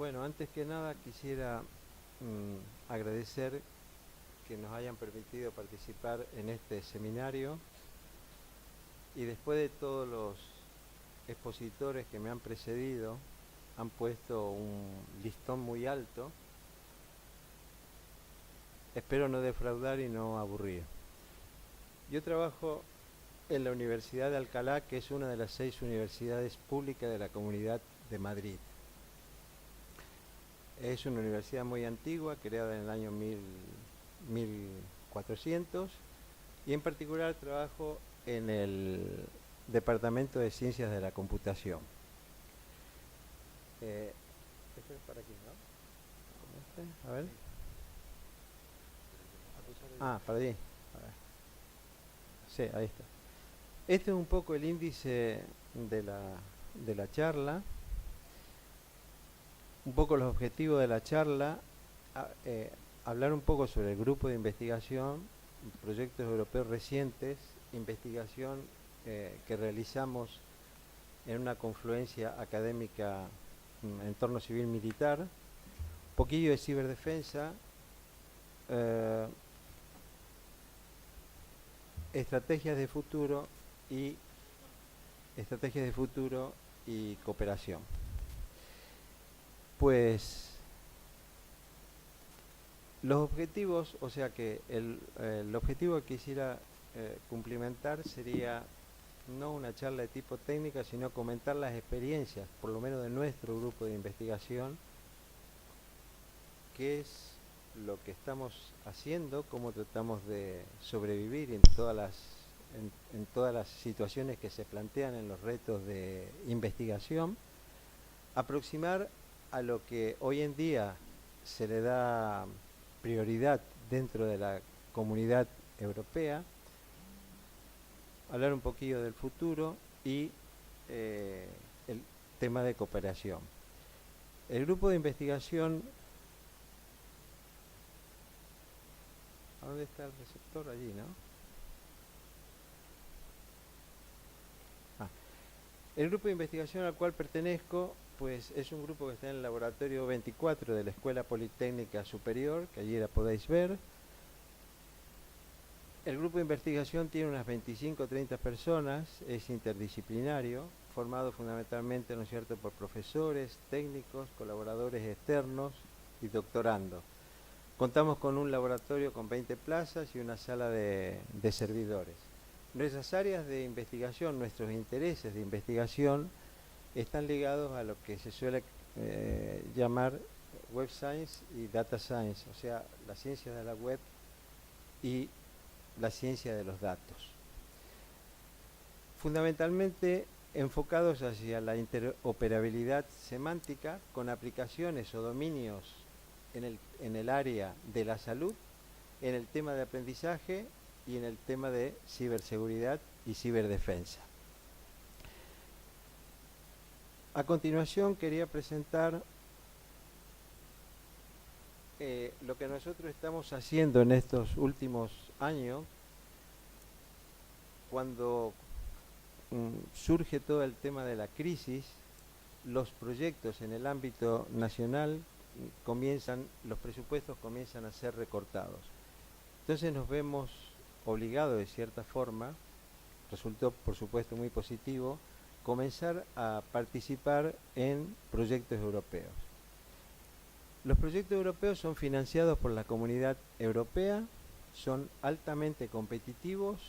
Bueno, antes que nada quisiera agradecer que nos hayan permitido participar en este seminario y después de todos los expositores que me han precedido, han puesto un listón muy alto. Espero no defraudar y no aburrir. Yo trabajo en la Universidad de Alcalá, que es una de las 6 universidades públicas de la Comunidad de Madrid. Es una universidad muy antigua, creada en el año 1400, y en particular trabajo en el Departamento de Ciencias de la Computación. Esto es para aquí, ¿no? A ver. Para allí. Sí, ahí está. Este es un poco el índice de la charla. Un poco los objetivos de la charla, hablar un poco sobre el grupo de investigación, proyectos europeos recientes, investigación que realizamos en una confluencia académica en entorno civil-militar, un poquillo de ciberdefensa, estrategias de futuro y cooperación. Pues los objetivos, o sea que el objetivo que quisiera cumplimentar sería no una charla de tipo técnica, sino comentar las experiencias, por lo menos de nuestro grupo de investigación, qué es lo que estamos haciendo, cómo tratamos de sobrevivir en todas las situaciones que se plantean en los retos de investigación, aproximar a lo que hoy en día se le da prioridad dentro de la comunidad europea, hablar un poquillo del futuro y el tema de cooperación. El grupo de investigación, ¿a dónde está el receptor? Allí, ¿no? El grupo de investigación al cual pertenezco, pues es un grupo que está en el laboratorio 24 de la Escuela Politécnica Superior, que allí la podéis ver. El grupo de investigación tiene unas 25 o 30 personas, es interdisciplinario, formado fundamentalmente, ¿no es cierto?, por profesores, técnicos, colaboradores externos y doctorandos. Contamos con un laboratorio con 20 plazas y una sala de servidores. Nuestras áreas de investigación, nuestros intereses de investigación, están ligados a lo que se suele llamar Web Science y Data Science, o sea, la ciencia de la web y la ciencia de los datos. Fundamentalmente enfocados hacia la interoperabilidad semántica con aplicaciones o dominios en el área de la salud, en el tema de aprendizaje y en el tema de ciberseguridad y ciberdefensa. A continuación quería presentar lo que nosotros estamos haciendo en estos últimos años, cuando surge todo el tema de la crisis. Los proyectos en el ámbito nacional los presupuestos comienzan a ser recortados. Entonces nos vemos obligados, de cierta forma, resultó por supuesto muy positivo, comenzar a participar en proyectos europeos. Los proyectos europeos son financiados por la Comunidad Europea, son altamente competitivos,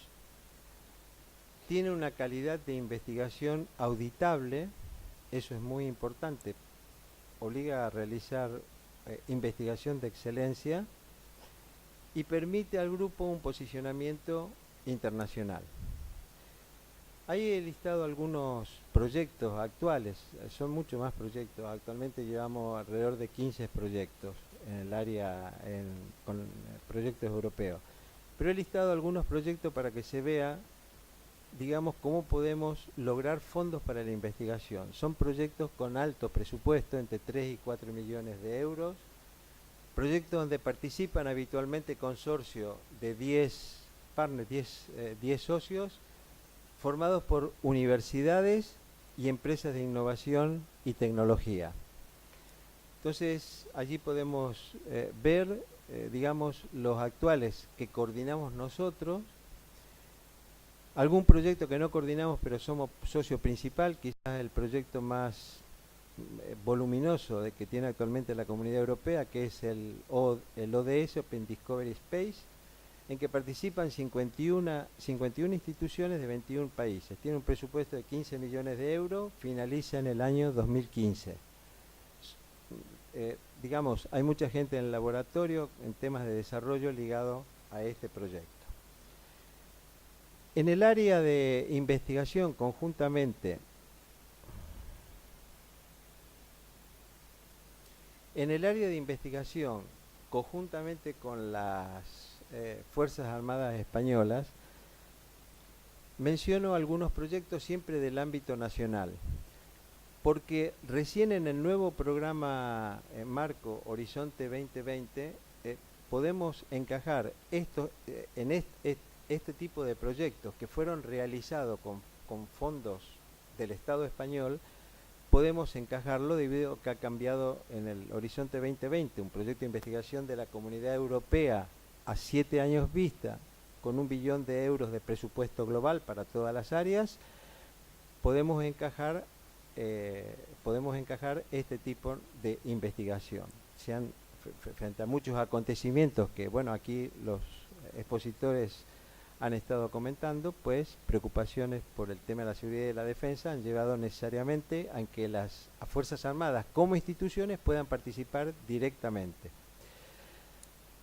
tienen una calidad de investigación auditable, eso es muy importante, obliga a realizar investigación de excelencia y permite al grupo un posicionamiento internacional. Ahí he listado algunos proyectos actuales, son muchos más proyectos, actualmente llevamos alrededor de 15 proyectos en el área con proyectos europeos, pero he listado algunos proyectos para que se vea, digamos, cómo podemos lograr fondos para la investigación. Son proyectos con alto presupuesto, entre 3 y 4 millones de euros, proyectos donde participan habitualmente consorcios de 10 partners, 10 socios, formados por universidades y empresas de innovación y tecnología. Entonces, allí podemos ver, digamos, los actuales que coordinamos nosotros, algún proyecto que no coordinamos pero somos socio principal, quizás el proyecto más voluminoso de que tiene actualmente la Comunidad Europea, que es el ODS, Open Discovery Space, en que participan 51 instituciones de 21 países. Tiene un presupuesto de 15 millones de euros, finaliza en el año 2015. Digamos, hay mucha gente en el laboratorio en temas de desarrollo ligado a este proyecto. En el área de investigación, conjuntamente con las Fuerzas Armadas Españolas, menciono algunos proyectos siempre del ámbito nacional, porque recién en el nuevo programa marco Horizonte 2020 podemos encajar en este tipo de proyectos que fueron realizados con fondos del Estado español. Podemos encajarlo debido a que ha cambiado en el Horizonte 2020, un proyecto de investigación de la Comunidad Europea a 7 años vista, con 1 billón de euros de presupuesto global para todas las áreas. Podemos encajar este tipo de investigación. Frente a muchos acontecimientos que, bueno, aquí los expositores han estado comentando, pues preocupaciones por el tema de la seguridad y la defensa han llevado necesariamente a que las Fuerzas Armadas como instituciones puedan participar directamente.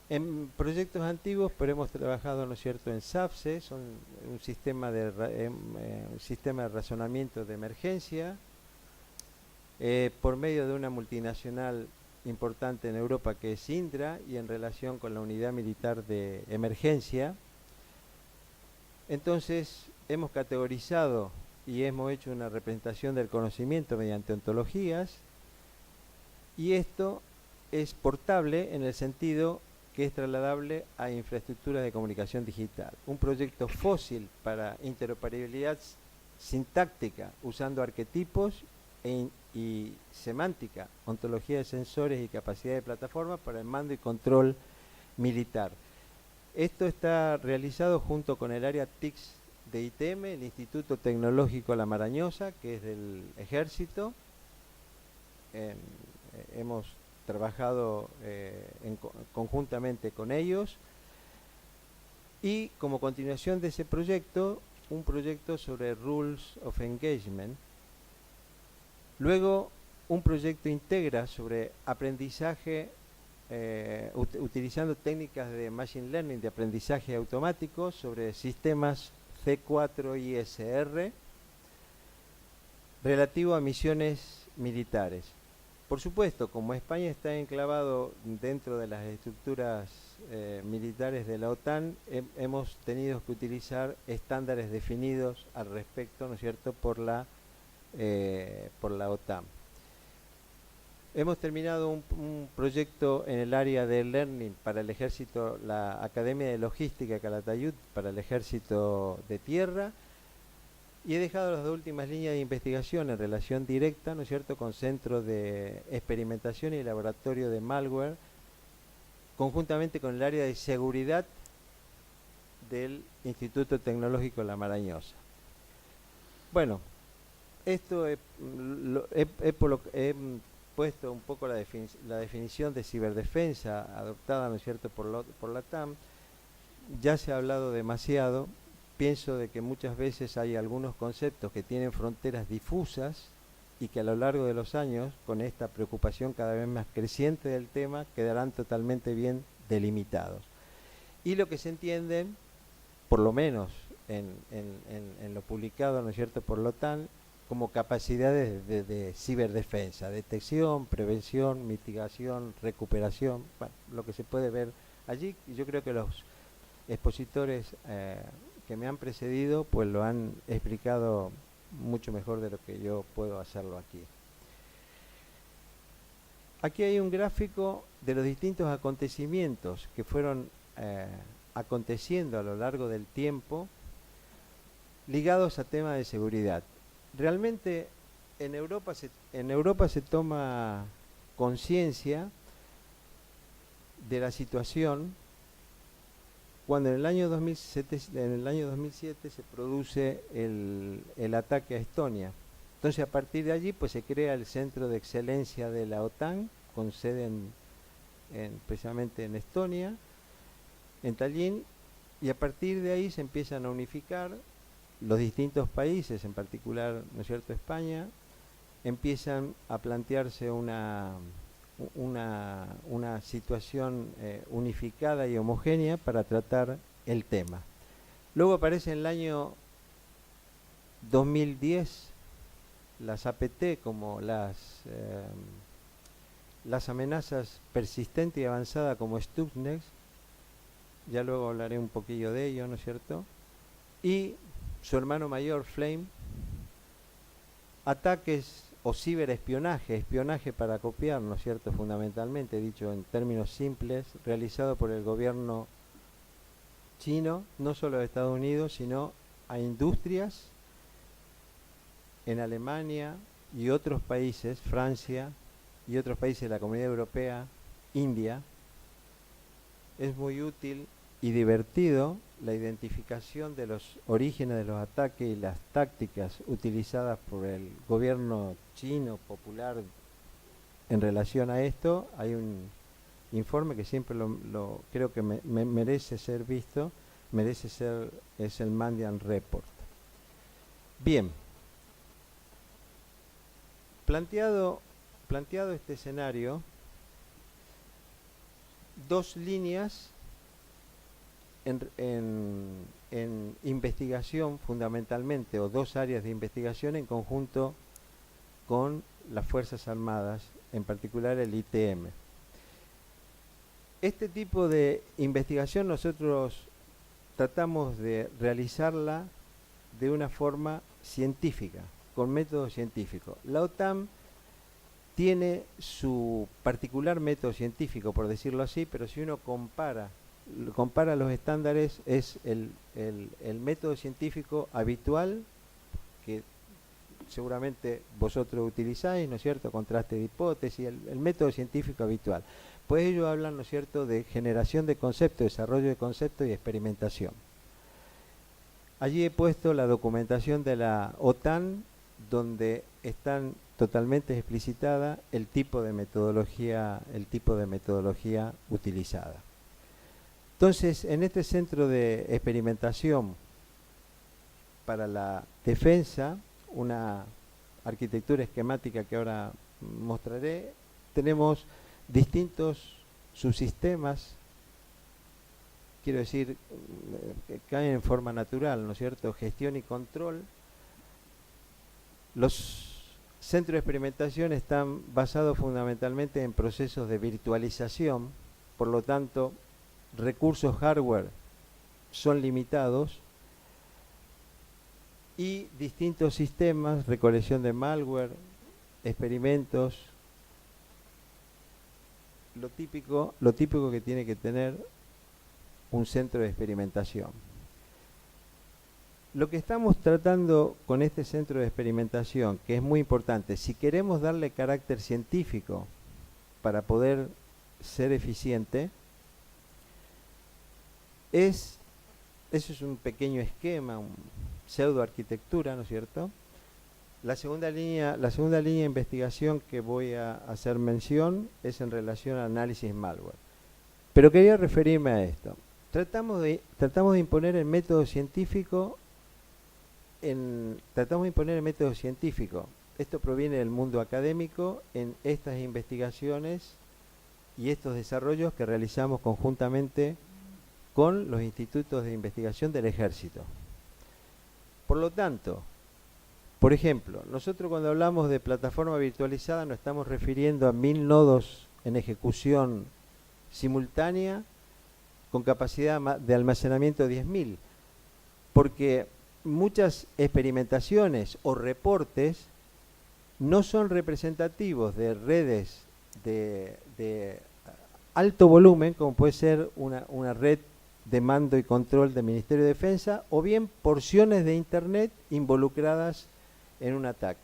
En proyectos antiguos, pero hemos trabajado, ¿no es cierto?, en SAFSE, son un sistema de razonamiento de emergencia, por medio de una multinacional importante en Europa que es Indra, y en relación con la unidad militar de emergencia. Entonces, hemos categorizado y hemos hecho una representación del conocimiento mediante ontologías, y esto es portable en el sentido que es trasladable a infraestructuras de comunicación digital. Un proyecto fósil para interoperabilidad sintáctica usando arquetipos y semántica, ontología de sensores y capacidad de plataforma para el mando y control militar. Esto está realizado junto con el área TICS de ITM, el Instituto Tecnológico La Marañosa, que es del Ejército. Hemos trabajado conjuntamente con ellos, y como continuación de ese proyecto, un proyecto sobre Rules of Engagement. Luego, un proyecto integra sobre aprendizaje utilizando técnicas de Machine Learning, de aprendizaje automático, sobre sistemas C4 ISR relativo a misiones militares. Por supuesto, como España está enclavado dentro de las estructuras militares de la OTAN, hemos tenido que utilizar estándares definidos al respecto, ¿no es cierto?, por la OTAN. Hemos terminado un proyecto en el área de Learning para el Ejército, la Academia de Logística Calatayud para el Ejército de Tierra, y he dejado las dos últimas líneas de investigación en relación directa, ¿no es cierto?, con Centro de Experimentación y Laboratorio de Malware, conjuntamente con el área de seguridad del Instituto Tecnológico La Marañosa. Bueno, esto he puesto un poco la definición de ciberdefensa adoptada, ¿no es cierto?, por la TAM. Ya se ha hablado demasiado. Pienso de que muchas veces hay algunos conceptos que tienen fronteras difusas y que a lo largo de los años, con esta preocupación cada vez más creciente del tema, quedarán totalmente bien delimitados. Y lo que se entienden, por lo menos en lo publicado, ¿no es cierto?, por la OTAN, como capacidades de ciberdefensa, detección, prevención, mitigación, recuperación, bueno, lo que se puede ver allí. Yo creo que los expositores que me han precedido pues lo han explicado mucho mejor de lo que yo puedo hacerlo aquí. Aquí hay un gráfico de los distintos acontecimientos que fueron aconteciendo a lo largo del tiempo ligados a temas de seguridad. Realmente en Europa se toma conciencia de la situación cuando en el año 2007 se produce el ataque a Estonia. Entonces, a partir de allí pues se crea el Centro de Excelencia de la OTAN, con sede precisamente en Estonia, en Tallinn, y a partir de ahí se empiezan a unificar los distintos países, en particular, ¿no es cierto?, España, empiezan a plantearse una situación unificada y homogénea para tratar el tema. Luego aparece en el año 2010 las APT como las amenazas persistentes y avanzadas como Stuxnet, ya luego hablaré un poquillo de ello, ¿no es cierto? Y su hermano mayor, Flame, ataques o ciberespionaje, espionaje para copiar, ¿no es cierto?, fundamentalmente, dicho en términos simples, realizado por el gobierno chino, no solo de Estados Unidos, sino a industrias en Alemania y otros países, Francia y otros países de la Comunidad Europea, India. Es muy útil y divertido la identificación de los orígenes de los ataques y las tácticas utilizadas por el gobierno chino popular en relación a esto. Hay un informe que siempre creo que merece ser visto, es el Mandiant Report. Bien, planteado este escenario, dos líneas en investigación fundamentalmente, o dos áreas de investigación en conjunto con las Fuerzas Armadas, en particular el ITM. Este tipo de investigación nosotros tratamos de realizarla de una forma científica, con método científico. La OTAN tiene su particular método científico, por decirlo así, pero si uno compara los estándares, es el método científico habitual que seguramente vosotros utilizáis, ¿no es cierto?, contraste de hipótesis, el método científico habitual. Pues ellos hablan, ¿no es cierto?, de generación de conceptos, desarrollo de conceptos y experimentación. Allí he puesto la documentación de la OTAN, donde están totalmente explicitada el tipo de metodología utilizada. Entonces, en este centro de experimentación para la defensa, una arquitectura esquemática que ahora mostraré, tenemos distintos subsistemas, quiero decir, que caen en forma natural, ¿no es cierto?, gestión y control. Los centros de experimentación están basados fundamentalmente en procesos de virtualización, por lo tanto, recursos hardware son limitados, y distintos sistemas, recolección de malware, experimentos, lo típico que tiene que tener un centro de experimentación. Lo que estamos tratando con este centro de experimentación, que es muy importante, si queremos darle carácter científico para poder ser eficiente, eso es un pequeño esquema, un pseudo arquitectura, ¿no es cierto? La segunda línea de investigación que voy a hacer mención es en relación al análisis malware. Pero quería referirme a esto. Tratamos de imponer el método científico. Esto proviene del mundo académico en estas investigaciones y estos desarrollos que realizamos conjuntamente con los institutos de investigación del Ejército. Por lo tanto, por ejemplo, nosotros cuando hablamos de plataforma virtualizada nos estamos refiriendo a 1000 nodos en ejecución simultánea con capacidad de almacenamiento de 10.000, porque muchas experimentaciones o reportes no son representativos de redes de alto volumen, como puede ser una red de mando y control del Ministerio de Defensa, o bien porciones de Internet involucradas en un ataque.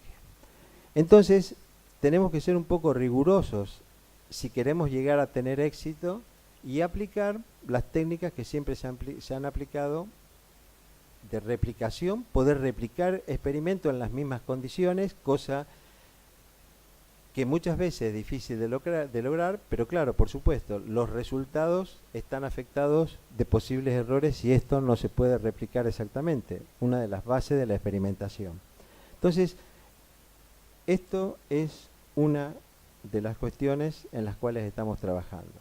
Entonces, tenemos que ser un poco rigurosos si queremos llegar a tener éxito y aplicar las técnicas que siempre se han aplicado de replicación, poder replicar experimentos en las mismas condiciones, cosa que muchas veces es difícil de lograr, pero claro, por supuesto, los resultados están afectados de posibles errores si esto no se puede replicar exactamente, una de las bases de la experimentación. Entonces, esto es una de las cuestiones en las cuales estamos trabajando.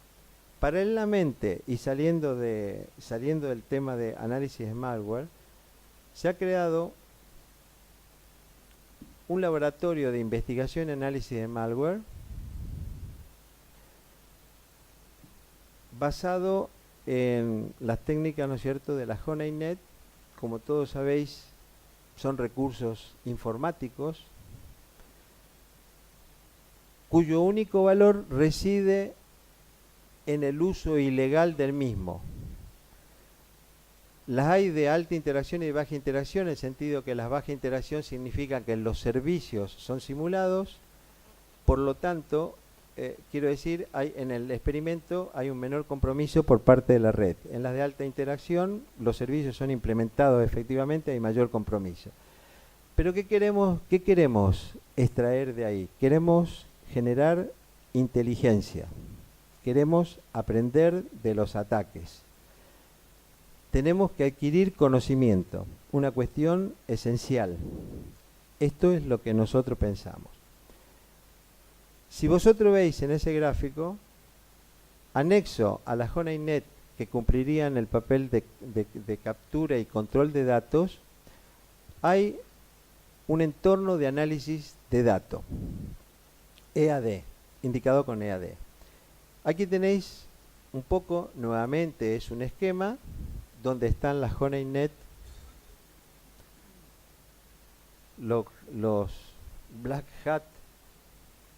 Paralelamente, y saliendo del tema de análisis de malware, se ha creado un laboratorio de investigación y análisis de malware basado en las técnicas, ¿no es cierto?, de la HoneyNet. Como todos sabéis, son recursos informáticos cuyo único valor reside en el uso ilegal del mismo. Las hay de alta interacción y de baja interacción, en el sentido que las baja interacción significan que los servicios son simulados, por lo tanto, quiero decir, en el experimento hay un menor compromiso por parte de la red. En las de alta interacción, los servicios son implementados efectivamente, hay mayor compromiso. Pero ¿qué queremos extraer de ahí? Queremos generar inteligencia, queremos aprender de los ataques. Tenemos que adquirir conocimiento, una cuestión esencial. Esto es lo que nosotros pensamos. Si vosotros veis en ese gráfico, anexo a la HoneyNet, que cumplirían el papel de captura y control de datos, hay un entorno de análisis de datos, EAD, indicado con EAD. Aquí tenéis un poco, nuevamente es un esquema, donde están las HoneyNet, los Black Hat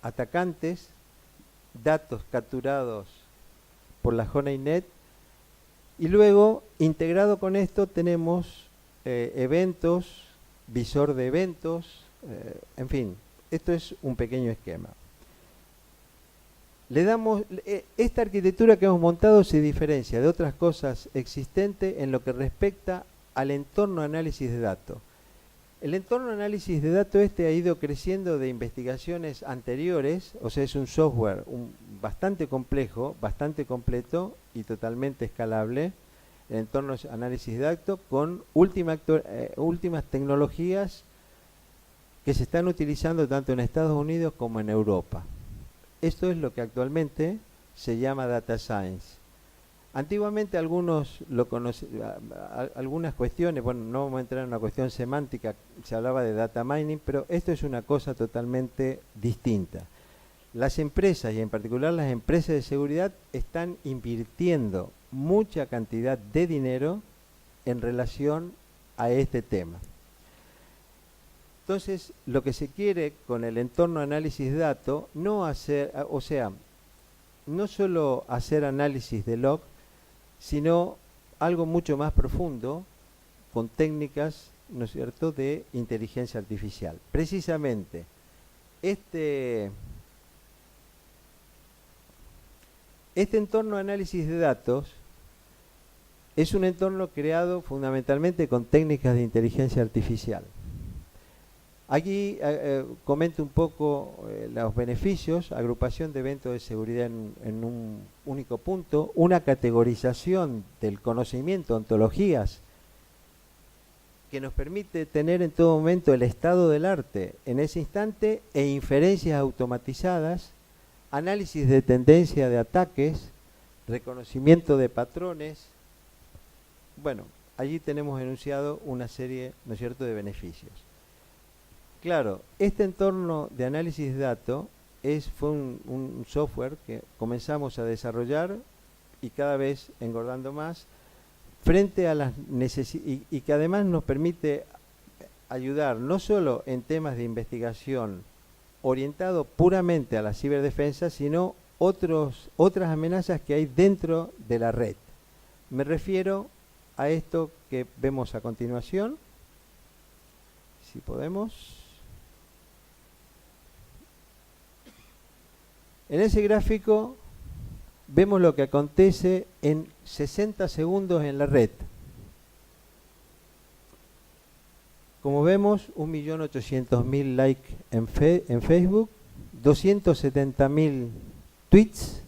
atacantes, datos capturados por la HoneyNet, y luego integrado con esto tenemos eventos, visor de eventos, en fin, esto es un pequeño esquema. Le damos, esta arquitectura que hemos montado se diferencia de otras cosas existentes en lo que respecta al entorno de análisis de datos. El entorno de análisis de datos ha ido creciendo de investigaciones anteriores, o sea, es un software bastante complejo, bastante completo y totalmente escalable. El entorno de análisis de datos con últimas tecnologías que se están utilizando tanto en Estados Unidos como en Europa. Esto es lo que actualmente se llama Data Science. Antiguamente algunos lo conocían, algunas cuestiones, bueno, no vamos a entrar en una cuestión semántica, se hablaba de data mining, pero esto es una cosa totalmente distinta. Las empresas, y en particular las empresas de seguridad, están invirtiendo mucha cantidad de dinero en relación a este tema. Entonces, lo que se quiere con el entorno de análisis de datos, no solo hacer análisis de log, sino algo mucho más profundo, con técnicas, ¿no es cierto?, de inteligencia artificial. Precisamente, este entorno de análisis de datos es un entorno creado fundamentalmente con técnicas de inteligencia artificial. Aquí comento un poco los beneficios: agrupación de eventos de seguridad en un único punto, una categorización del conocimiento, ontologías, que nos permite tener en todo momento el estado del arte en ese instante, e inferencias automatizadas, análisis de tendencia de ataques, reconocimiento de patrones. Bueno, allí tenemos enunciado una serie, ¿no es cierto?, de beneficios. Claro, este entorno de análisis de datos fue un software que comenzamos a desarrollar y cada vez engordando más, frente a las necesidades, y que además nos permite ayudar no solo en temas de investigación orientado puramente a la ciberdefensa, sino otras amenazas que hay dentro de la red. Me refiero a esto que vemos a continuación, si podemos. En ese gráfico vemos lo que acontece en 60 segundos en la red. Como vemos, 1.800.000 likes en Facebook, 270.000 tweets,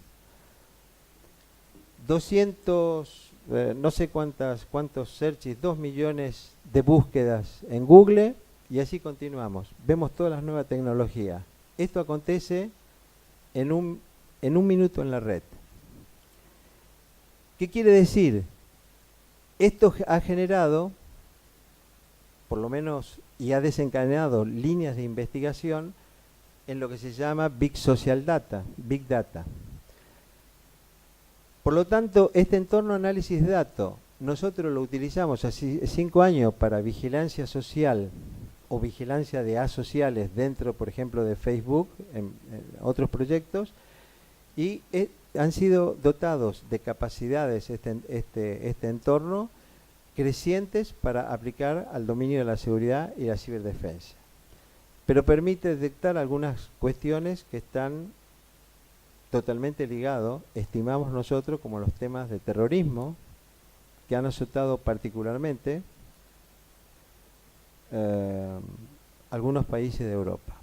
200, no sé cuántos searches, 2 millones de búsquedas en Google, y así continuamos. Vemos todas las nuevas tecnologías. Esto acontece en un minuto en la red. ¿Qué quiere decir? Esto ha generado, por lo menos, y ha desencadenado líneas de investigación en lo que se llama Big Social Data, Big Data. Por lo tanto, este entorno análisis de datos, nosotros lo utilizamos hace 5 años para vigilancia social o vigilancia de asociales dentro, por ejemplo, de Facebook, en otros proyectos, y han sido dotados de capacidades este entorno crecientes para aplicar al dominio de la seguridad y la ciberdefensa. Pero permite detectar algunas cuestiones que están totalmente ligados, estimamos nosotros, como los temas de terrorismo, que han azotado particularmente algunos países de Europa.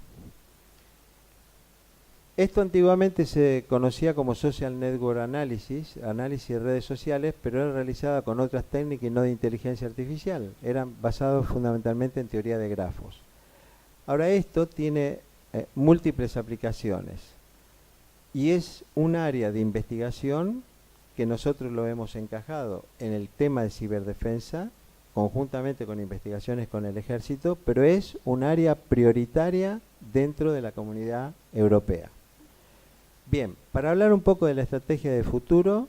Esto antiguamente se conocía como Social Network Analysis, análisis de redes sociales, pero era realizada con otras técnicas y no de inteligencia artificial. Eran basados fundamentalmente en teoría de grafos. Ahora esto tiene múltiples aplicaciones y es un área de investigación que nosotros lo hemos encajado en el tema de ciberdefensa, conjuntamente con investigaciones con el ejército, pero es un área prioritaria dentro de la comunidad europea. Bien, para hablar un poco de la estrategia de futuro,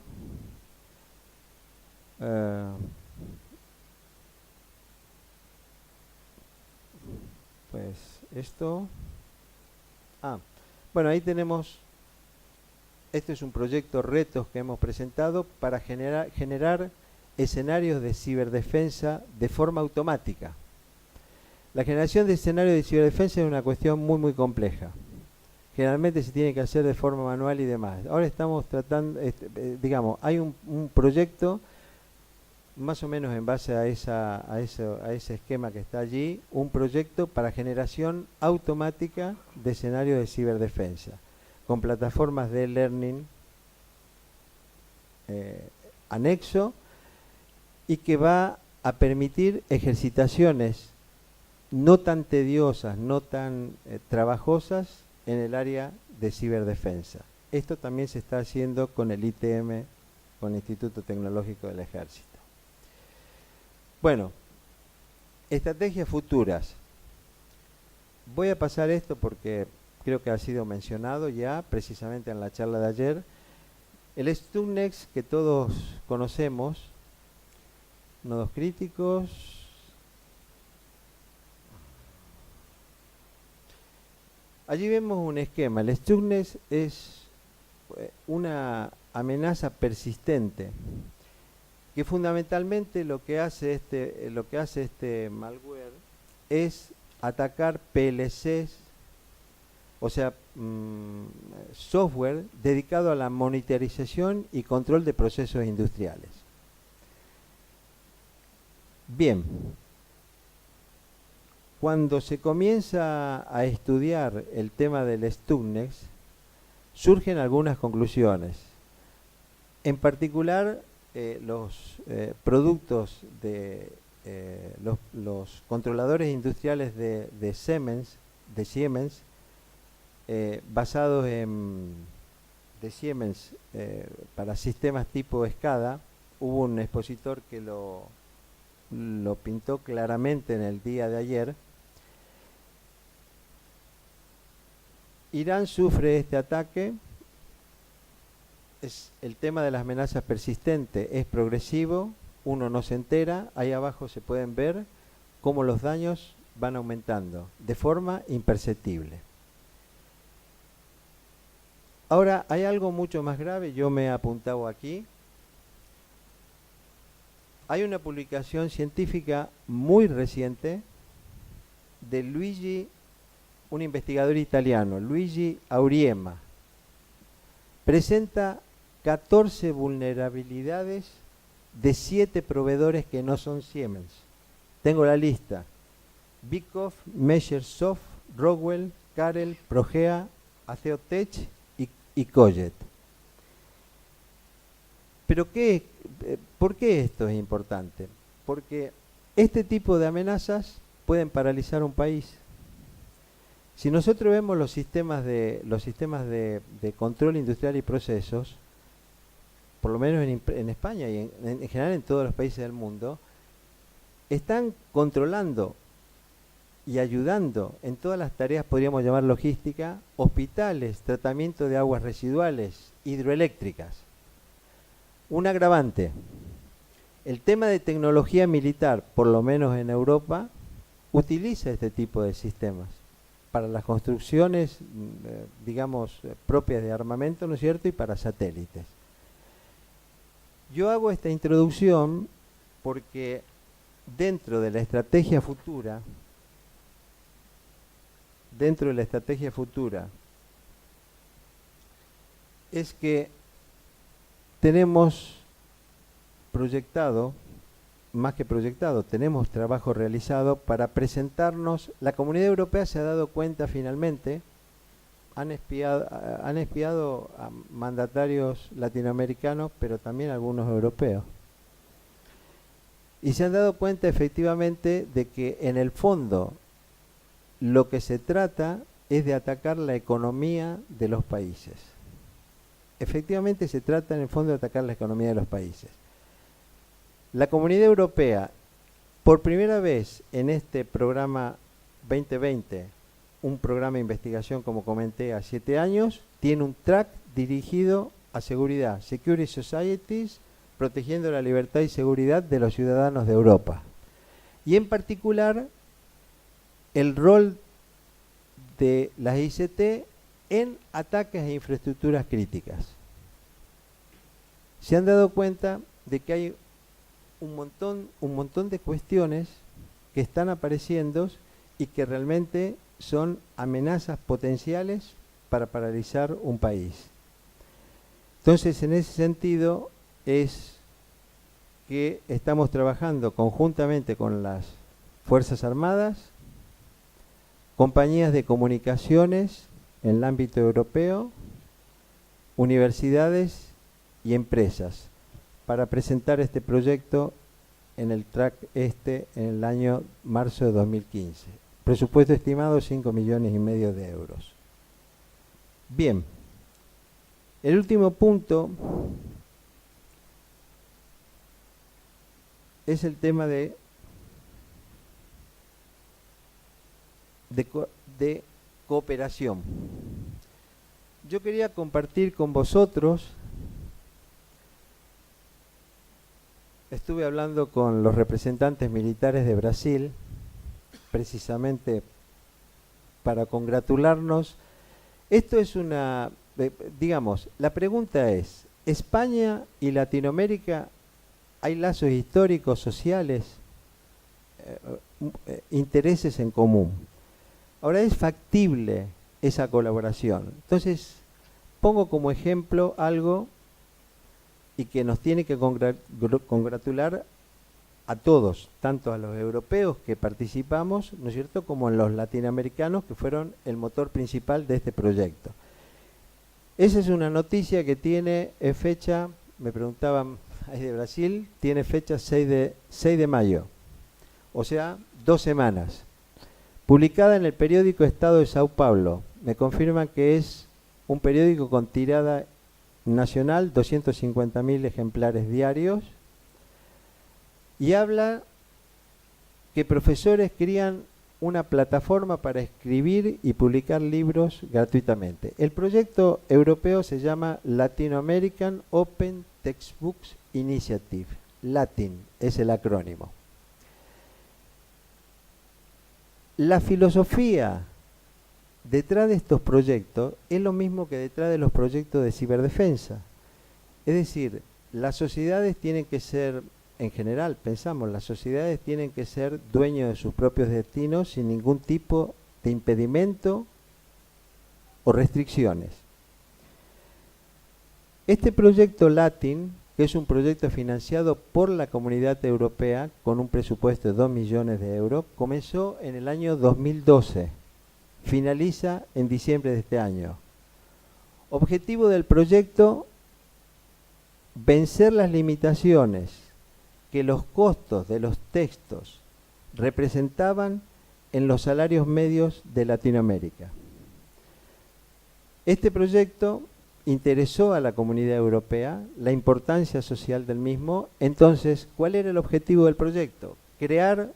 pues esto, bueno, ahí tenemos, este es un proyecto retos que hemos presentado para generar escenarios de ciberdefensa de forma automática. La generación de escenarios de ciberdefensa es una cuestión muy compleja. Generalmente se tiene que hacer de forma manual y demás. Ahora estamos tratando, digamos, hay un proyecto más o menos en base a ese esquema que está allí, un proyecto para generación automática de escenarios de ciberdefensa, con plataformas de learning anexo, y que va a permitir ejercitaciones no tan tediosas, no tan trabajosas en el área de ciberdefensa. Esto también se está haciendo con el ITM, con el Instituto Tecnológico del Ejército. Bueno, estrategias futuras. Voy a pasar esto porque creo que ha sido mencionado ya precisamente en la charla de ayer. El STUNEX que todos conocemos, nodos críticos, allí vemos un esquema. El STUNEX es una amenaza persistente que fundamentalmente lo que hace este malware es atacar PLCs, o sea, software dedicado a la monitorización y control de procesos industriales. Bien, cuando se comienza a estudiar el tema del STUNEX, surgen algunas conclusiones. En particular, los productos de los controladores industriales de Siemens, basados de Siemens para sistemas tipo SCADA, hubo un expositor que lo pintó claramente en el día de ayer. Irán sufre este ataque. El tema de las amenazas persistentes es progresivo, uno no se entera, ahí abajo se pueden ver cómo los daños van aumentando de forma imperceptible. Ahora, hay algo mucho más grave, yo me he apuntado aquí. Hay una publicación científica muy reciente de un investigador italiano, Luigi Auriemma, presenta 14 vulnerabilidades de 7 proveedores que no son Siemens. Tengo la lista: Bikoff, Measure-Soft, Rockwell, Carel, Progea, Aceotech y Coget. Pero ¿por qué esto es importante? Porque este tipo de amenazas pueden paralizar un país. Si nosotros vemos los sistemas de control industrial y procesos, por lo menos en España y en general en todos los países del mundo, están controlando y ayudando en todas las tareas, podríamos llamar logística, hospitales, tratamiento de aguas residuales, hidroeléctricas. Un agravante: el tema de tecnología militar, por lo menos en Europa, utiliza este tipo de sistemas para las construcciones, digamos, propias de armamento, ¿no es cierto?, y para satélites. Yo hago esta introducción porque dentro de la estrategia futura, es que tenemos proyectado, más que proyectado, tenemos trabajo realizado para presentarnos. La Comunidad Europea se ha dado cuenta finalmente, han espiado a mandatarios latinoamericanos, pero también algunos europeos. Y se han dado cuenta efectivamente de que en el fondo lo que se trata es de atacar la economía de los países. Efectivamente se trata en el fondo de atacar la economía de los países. La Comunidad Europea, por primera vez en este programa 2020, un programa de investigación, como comenté, a 7 años, tiene un track dirigido a seguridad, Security Societies, protegiendo la libertad y seguridad de los ciudadanos de Europa. Y en particular, el rol de las ICT en ataques a infraestructuras críticas. Se han dado cuenta de que hay un montón de cuestiones que están apareciendo y que realmente son amenazas potenciales para paralizar un país. Entonces, en ese sentido, es que estamos trabajando conjuntamente con las Fuerzas Armadas, compañías de comunicaciones en el ámbito europeo, universidades y empresas, para presentar este proyecto en el track en el año marzo de 2015. Presupuesto estimado 5,5 millones de euros. Bien, el último punto es el tema de cooperación. Yo quería compartir con vosotros, estuve hablando con los representantes militares de Brasil, precisamente para congratularnos. Esto es digamos, la pregunta es: ¿España y Latinoamérica hay lazos históricos, sociales, intereses en común? Ahora, ¿es factible esa colaboración? Entonces, pongo como ejemplo algo y que nos tiene que congratular a todos, tanto a los europeos que participamos, ¿no es cierto?, como a los latinoamericanos, que fueron el motor principal de este proyecto. Esa es una noticia que tiene fecha, me preguntaban, es de Brasil, tiene fecha 6 de mayo, o sea, 2 semanas. Publicada en el periódico Estado de Sao Paulo. Me confirman que es un periódico con tirada nacional, 250.000 ejemplares diarios, y habla que profesores crían una plataforma para escribir y publicar libros gratuitamente. El proyecto europeo se llama Latino American Open Textbooks Initiative. LATIN es el acrónimo. La filosofía detrás de estos proyectos es lo mismo que detrás de los proyectos de ciberdefensa. Es decir, las sociedades tienen que ser, en general, pensamos, las sociedades tienen que ser dueños de sus propios destinos sin ningún tipo de impedimento o restricciones. Este proyecto Latin, que es un proyecto financiado por la Comunidad Europea con un presupuesto de 2 millones de euros, comenzó en el año 2012, finaliza en diciembre de este año. Objetivo del proyecto: vencer las limitaciones que los costos de los textos representaban en los salarios medios de Latinoamérica. Este proyecto interesó a la Comunidad Europea, la importancia social del mismo. Entonces, ¿cuál era el objetivo del proyecto? Crear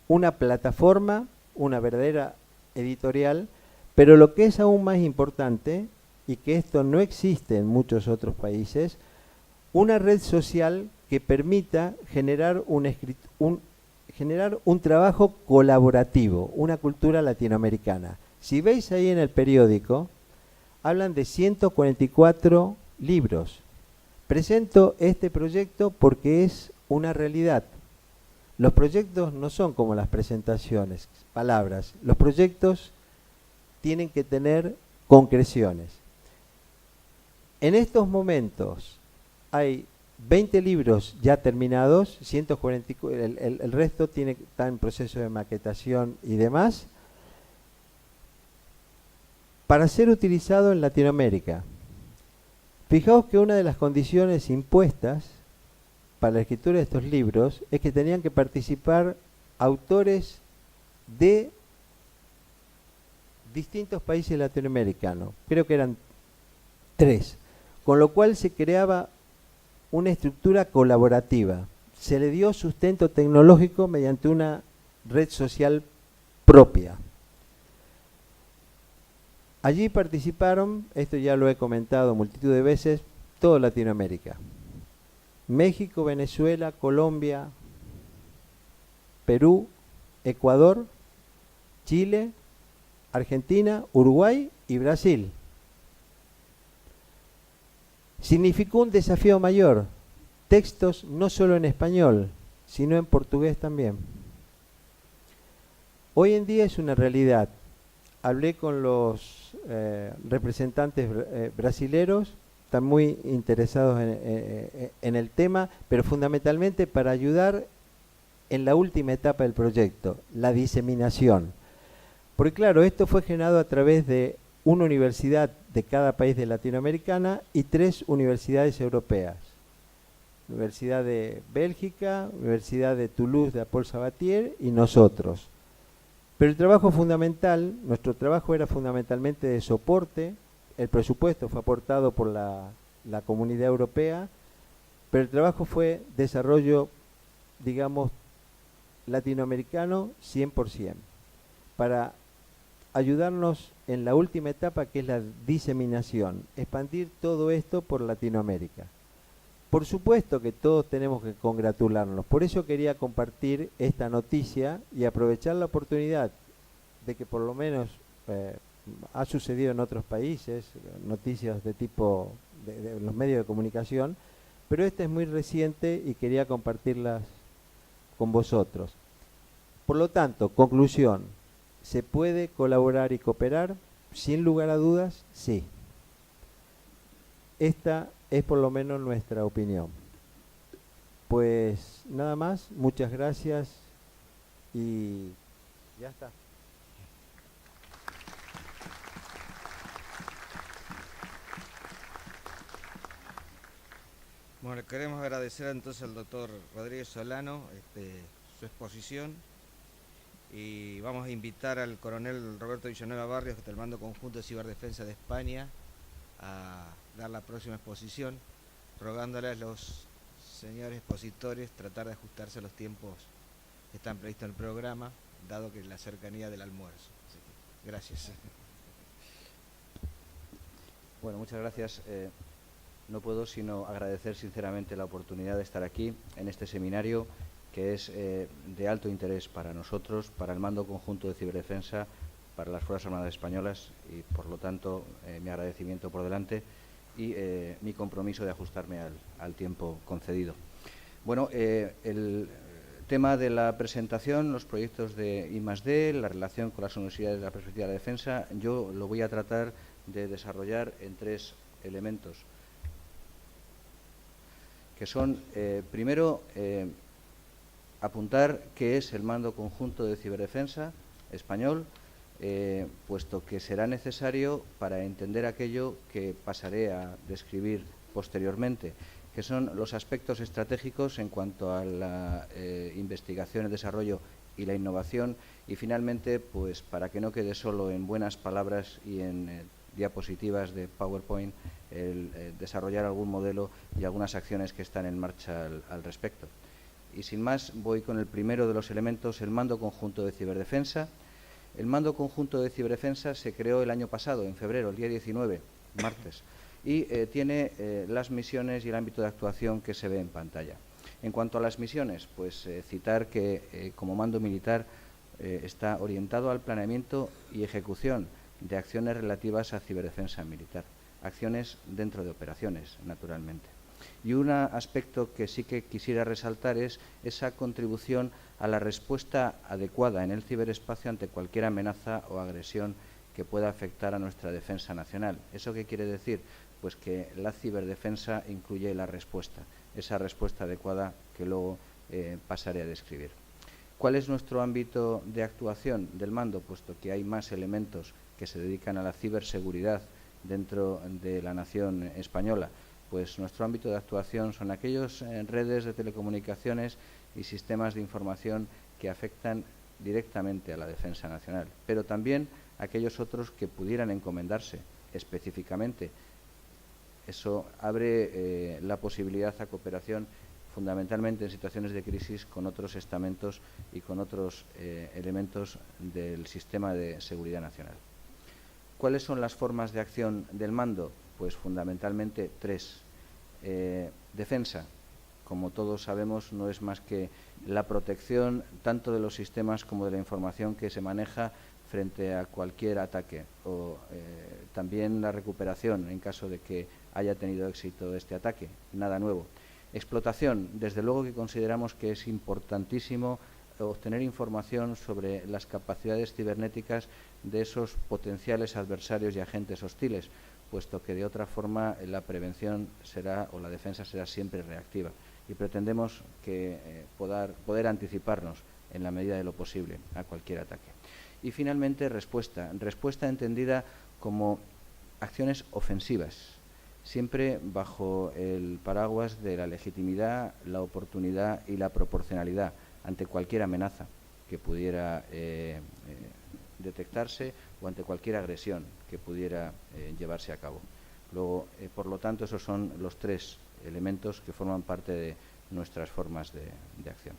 una plataforma, una verdadera editorial, pero lo que es aún más importante, y que esto no existe en muchos otros países, una red social que permita generar un trabajo colaborativo, una cultura latinoamericana. Si veis ahí en el periódico, hablan de 144 libros. Presento este proyecto porque es una realidad. Los proyectos no son como las presentaciones, palabras. Los proyectos tienen que tener concreciones. En estos momentos hay 20 libros ya terminados, 144, el resto está en proceso de maquetación y demás, para ser utilizado en Latinoamérica. Fijaos que una de las condiciones impuestas para la escritura de estos libros es que tenían que participar autores de distintos países latinoamericanos. Creo que eran 3, con lo cual se creaba una estructura colaborativa. Se le dio sustento tecnológico mediante una red social propia. Allí participaron, esto ya lo he comentado multitud de veces, toda Latinoamérica. México, Venezuela, Colombia, Perú, Ecuador, Chile, Argentina, Uruguay y Brasil. Significó un desafío mayor, textos no solo en español, sino en portugués también. Hoy en día es una realidad. Hablé con los representantes brasileros, están muy interesados en el tema, pero fundamentalmente para ayudar en la última etapa del proyecto, la diseminación. Porque claro, esto fue generado a través de una universidad de cada país de Latinoamericana y 3 universidades europeas. Universidad de Bélgica, Universidad de Toulouse de Paul Sabatier y nosotros. Pero el trabajo fundamental, nuestro trabajo era fundamentalmente de soporte. El presupuesto fue aportado por la Comunidad Europea, pero el trabajo fue desarrollo, digamos, latinoamericano 100%, para ayudarnos en la última etapa, que es la diseminación, expandir todo esto por Latinoamérica. Por supuesto que todos tenemos que congratularnos, por eso quería compartir esta noticia y aprovechar la oportunidad de que por lo menos ha sucedido en otros países, noticias de tipo de los medios de comunicación, pero esta es muy reciente y quería compartirlas con vosotros. Por lo tanto, conclusión, ¿se puede colaborar y cooperar? Sin lugar a dudas, sí. Esta es por lo menos nuestra opinión. Pues nada más, muchas gracias y ya está. Bueno, le queremos agradecer entonces al doctor Rodríguez Solano su exposición, y vamos a invitar al coronel Roberto Villanueva Barrios, que está el Mando Conjunto de Ciberdefensa de España, a dar la próxima exposición, rogándole a los señores expositores tratar de ajustarse a los tiempos que están previstos en el programa, dado que la cercanía del almuerzo. Así que, gracias. Bueno, muchas gracias. No puedo sino agradecer sinceramente la oportunidad de estar aquí en este seminario, que es de alto interés para nosotros, para el Mando Conjunto de Ciberdefensa, para las Fuerzas Armadas Españolas, y por lo tanto mi agradecimiento por delante y mi compromiso de ajustarme al tiempo concedido. Bueno, el tema de la presentación, los proyectos de I+D, la relación con las universidades de la perspectiva de la defensa, yo lo voy a tratar de desarrollar en 3 elementos. que son, primero, apuntar qué es el Mando Conjunto de Ciberdefensa español, puesto que será necesario para entender aquello que pasaré a describir posteriormente, que son los aspectos estratégicos en cuanto a la investigación, el desarrollo y la innovación, y finalmente, pues para que no quede solo en buenas palabras y en diapositivas de PowerPoint, el desarrollar algún modelo y algunas acciones que están en marcha al respecto. Y sin más, voy con el primero de los elementos, el Mando Conjunto de Ciberdefensa. El Mando Conjunto de Ciberdefensa se creó el año pasado, en febrero, el día 19, martes, y tiene las misiones y el ámbito de actuación que se ve en pantalla. En cuanto a las misiones, pues citar que como mando militar está orientado al planeamiento y ejecución de acciones relativas a ciberdefensa militar, acciones dentro de operaciones, naturalmente. Y un aspecto que sí que quisiera resaltar es esa contribución a la respuesta adecuada en el ciberespacio ante cualquier amenaza o agresión que pueda afectar a nuestra defensa nacional. ¿Eso qué quiere decir? Pues que la ciberdefensa incluye la respuesta, esa respuesta adecuada que luego pasaré a describir. ¿Cuál es nuestro ámbito de actuación del mando? Puesto que hay más elementos que se dedican a la ciberseguridad dentro de la nación española, pues nuestro ámbito de actuación son aquellas redes de telecomunicaciones y sistemas de información que afectan directamente a la defensa nacional, pero también aquellos otros que pudieran encomendarse específicamente. Eso abre la posibilidad a cooperación fundamentalmente en situaciones de crisis con otros estamentos y con otros elementos del sistema de seguridad nacional. ¿Cuáles son las formas de acción del mando? Pues fundamentalmente tres. Defensa, como todos sabemos, no es más que la protección tanto de los sistemas como de la información que se maneja frente a cualquier ataque, o también la recuperación en caso de que haya tenido éxito este ataque, nada nuevo. Explotación, desde luego que consideramos que es importantísimo obtener información sobre las capacidades cibernéticas de esos potenciales adversarios y agentes hostiles, puesto que de otra forma la prevención será, o la defensa será siempre reactiva, y pretendemos que poder anticiparnos en la medida de lo posible a cualquier ataque. Y finalmente respuesta entendida como acciones ofensivas, siempre bajo el paraguas de la legitimidad, la oportunidad y la proporcionalidad ante cualquier amenaza que pudiera detectarse o ante cualquier agresión que pudiera llevarse a cabo. Luego, por lo tanto, esos son los tres elementos que forman parte de nuestras formas de acción.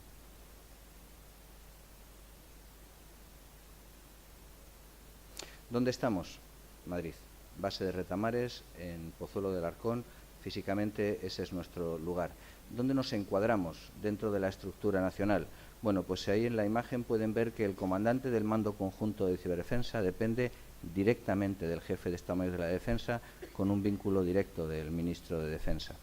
¿Dónde estamos? Madrid. Base de Retamares, en Pozuelo del Arcón. Físicamente ese es nuestro lugar. ¿Dónde nos encuadramos dentro de la estructura nacional? Bueno, pues ahí en la imagen pueden ver que el comandante del Mando Conjunto de Ciberdefensa depende directamente del jefe de Estado Mayor de la Defensa, con un vínculo directo del ministro de Defensa.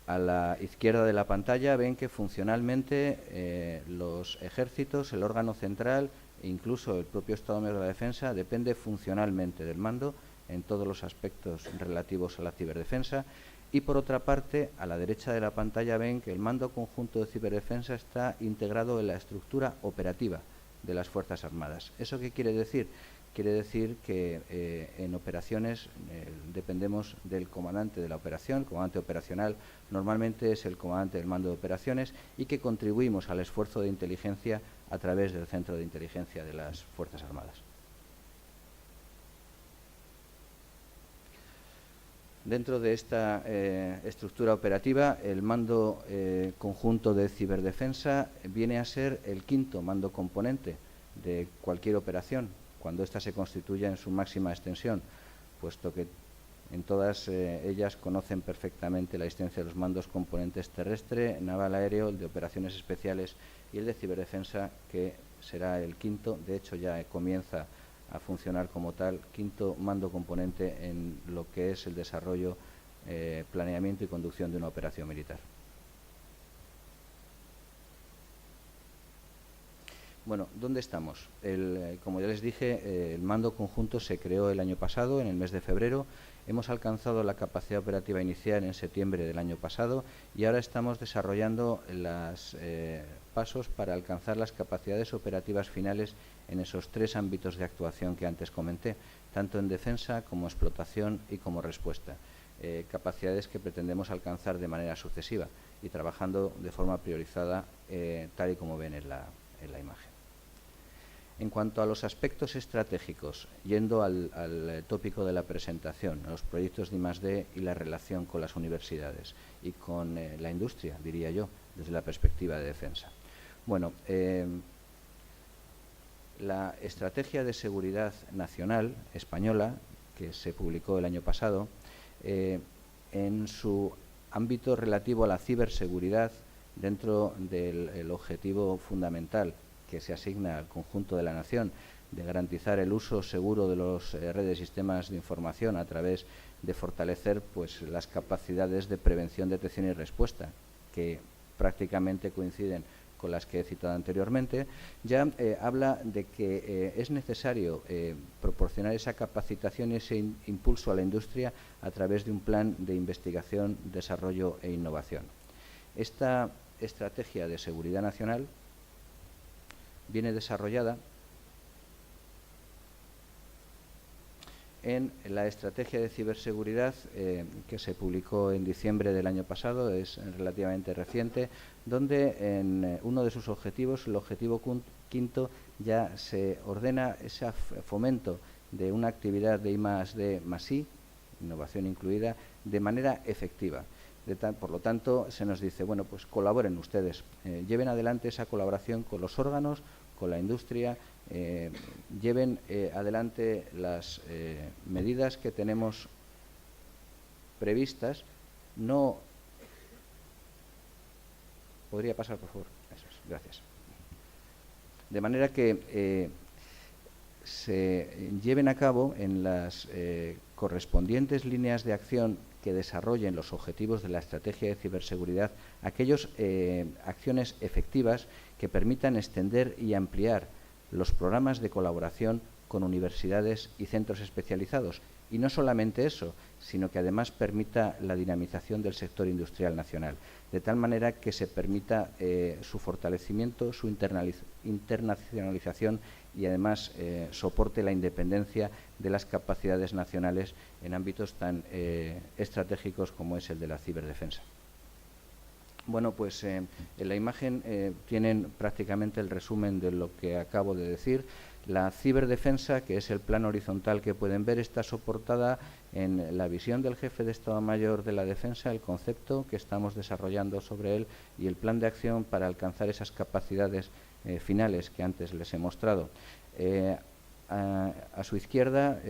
A la izquierda de la pantalla ven que funcionalmente los ejércitos, el órgano central e incluso el propio Estado Mayor de la Defensa depende funcionalmente del mando en todos los aspectos relativos a la ciberdefensa. Y por otra parte, a la derecha de la pantalla ven que el Mando Conjunto de Ciberdefensa está integrado en la estructura operativa de las Fuerzas Armadas. ¿Eso qué quiere decir? Quiere decir que en operaciones dependemos del comandante de la operación, comandante operacional, normalmente es el comandante del mando de operaciones, y que contribuimos al esfuerzo de inteligencia a través del Centro de Inteligencia de las Fuerzas Armadas. Dentro de esta estructura operativa, el Mando Conjunto de Ciberdefensa viene a ser el quinto mando componente de cualquier operación, cuando ésta se constituya en su máxima extensión, puesto que en todas ellas conocen perfectamente la existencia de los mandos componentes terrestre, naval, aéreo, el de operaciones especiales y el de ciberdefensa, que será el quinto. De hecho, ya comienza a funcionar como tal, quinto mando componente en lo que es el desarrollo, planeamiento y conducción de una operación militar. Bueno, ¿dónde estamos? Como ya les dije, el mando conjunto se creó el año pasado, en el mes de febrero. Hemos alcanzado la capacidad operativa inicial en septiembre del año pasado y ahora estamos desarrollando los pasos para alcanzar las capacidades operativas finales en esos 3 ámbitos de actuación que antes comenté, tanto en defensa como explotación y como respuesta. Capacidades que pretendemos alcanzar de manera sucesiva y trabajando de forma priorizada, tal y como ven en la imagen. En cuanto a los aspectos estratégicos, yendo al tópico de la presentación, los proyectos de I+D y la relación con las universidades y con la industria, diría yo, desde la perspectiva de defensa. Bueno, la Estrategia de Seguridad Nacional Española, que se publicó el año pasado, en su ámbito relativo a la ciberseguridad, dentro del objetivo fundamental que se asigna al conjunto de la nación de garantizar el uso seguro de las redes de sistemas de información a través de fortalecer pues, las capacidades de prevención, detección y respuesta, que prácticamente coinciden con las que he citado anteriormente, ya habla de que es necesario proporcionar esa capacitación y ese impulso a la industria a través de un plan de investigación, desarrollo e innovación. Esta estrategia de seguridad nacional viene desarrollada en la estrategia de ciberseguridad que se publicó en diciembre del año pasado, es relativamente reciente, donde en uno de sus objetivos, el objetivo quinto, ya se ordena ese fomento de una actividad de I+D+I, innovación incluida, de manera efectiva. Por lo tanto, se nos dice, bueno, pues colaboren ustedes, lleven adelante esa colaboración con los órganos, con la industria, lleven adelante las medidas que tenemos previstas. No. ¿Podría pasar, por favor? Eso es, gracias. De manera que se lleven a cabo en las correspondientes líneas de acción que desarrollen los objetivos de la estrategia de ciberseguridad, aquellas acciones efectivas que permitan extender y ampliar los programas de colaboración con universidades y centros especializados. Y no solamente eso, sino que además permita la dinamización del sector industrial nacional, de tal manera que se permita su fortalecimiento, su internacionalización y además soporte la independencia de las capacidades nacionales en ámbitos tan estratégicos como es el de la ciberdefensa. Bueno, pues en la imagen tienen prácticamente el resumen de lo que acabo de decir. La ciberdefensa, que es el plan horizontal que pueden ver, está soportada en la visión del jefe de Estado Mayor de la Defensa, el concepto que estamos desarrollando sobre él y el plan de acción para alcanzar esas capacidades finales que antes les he mostrado. A su izquierda,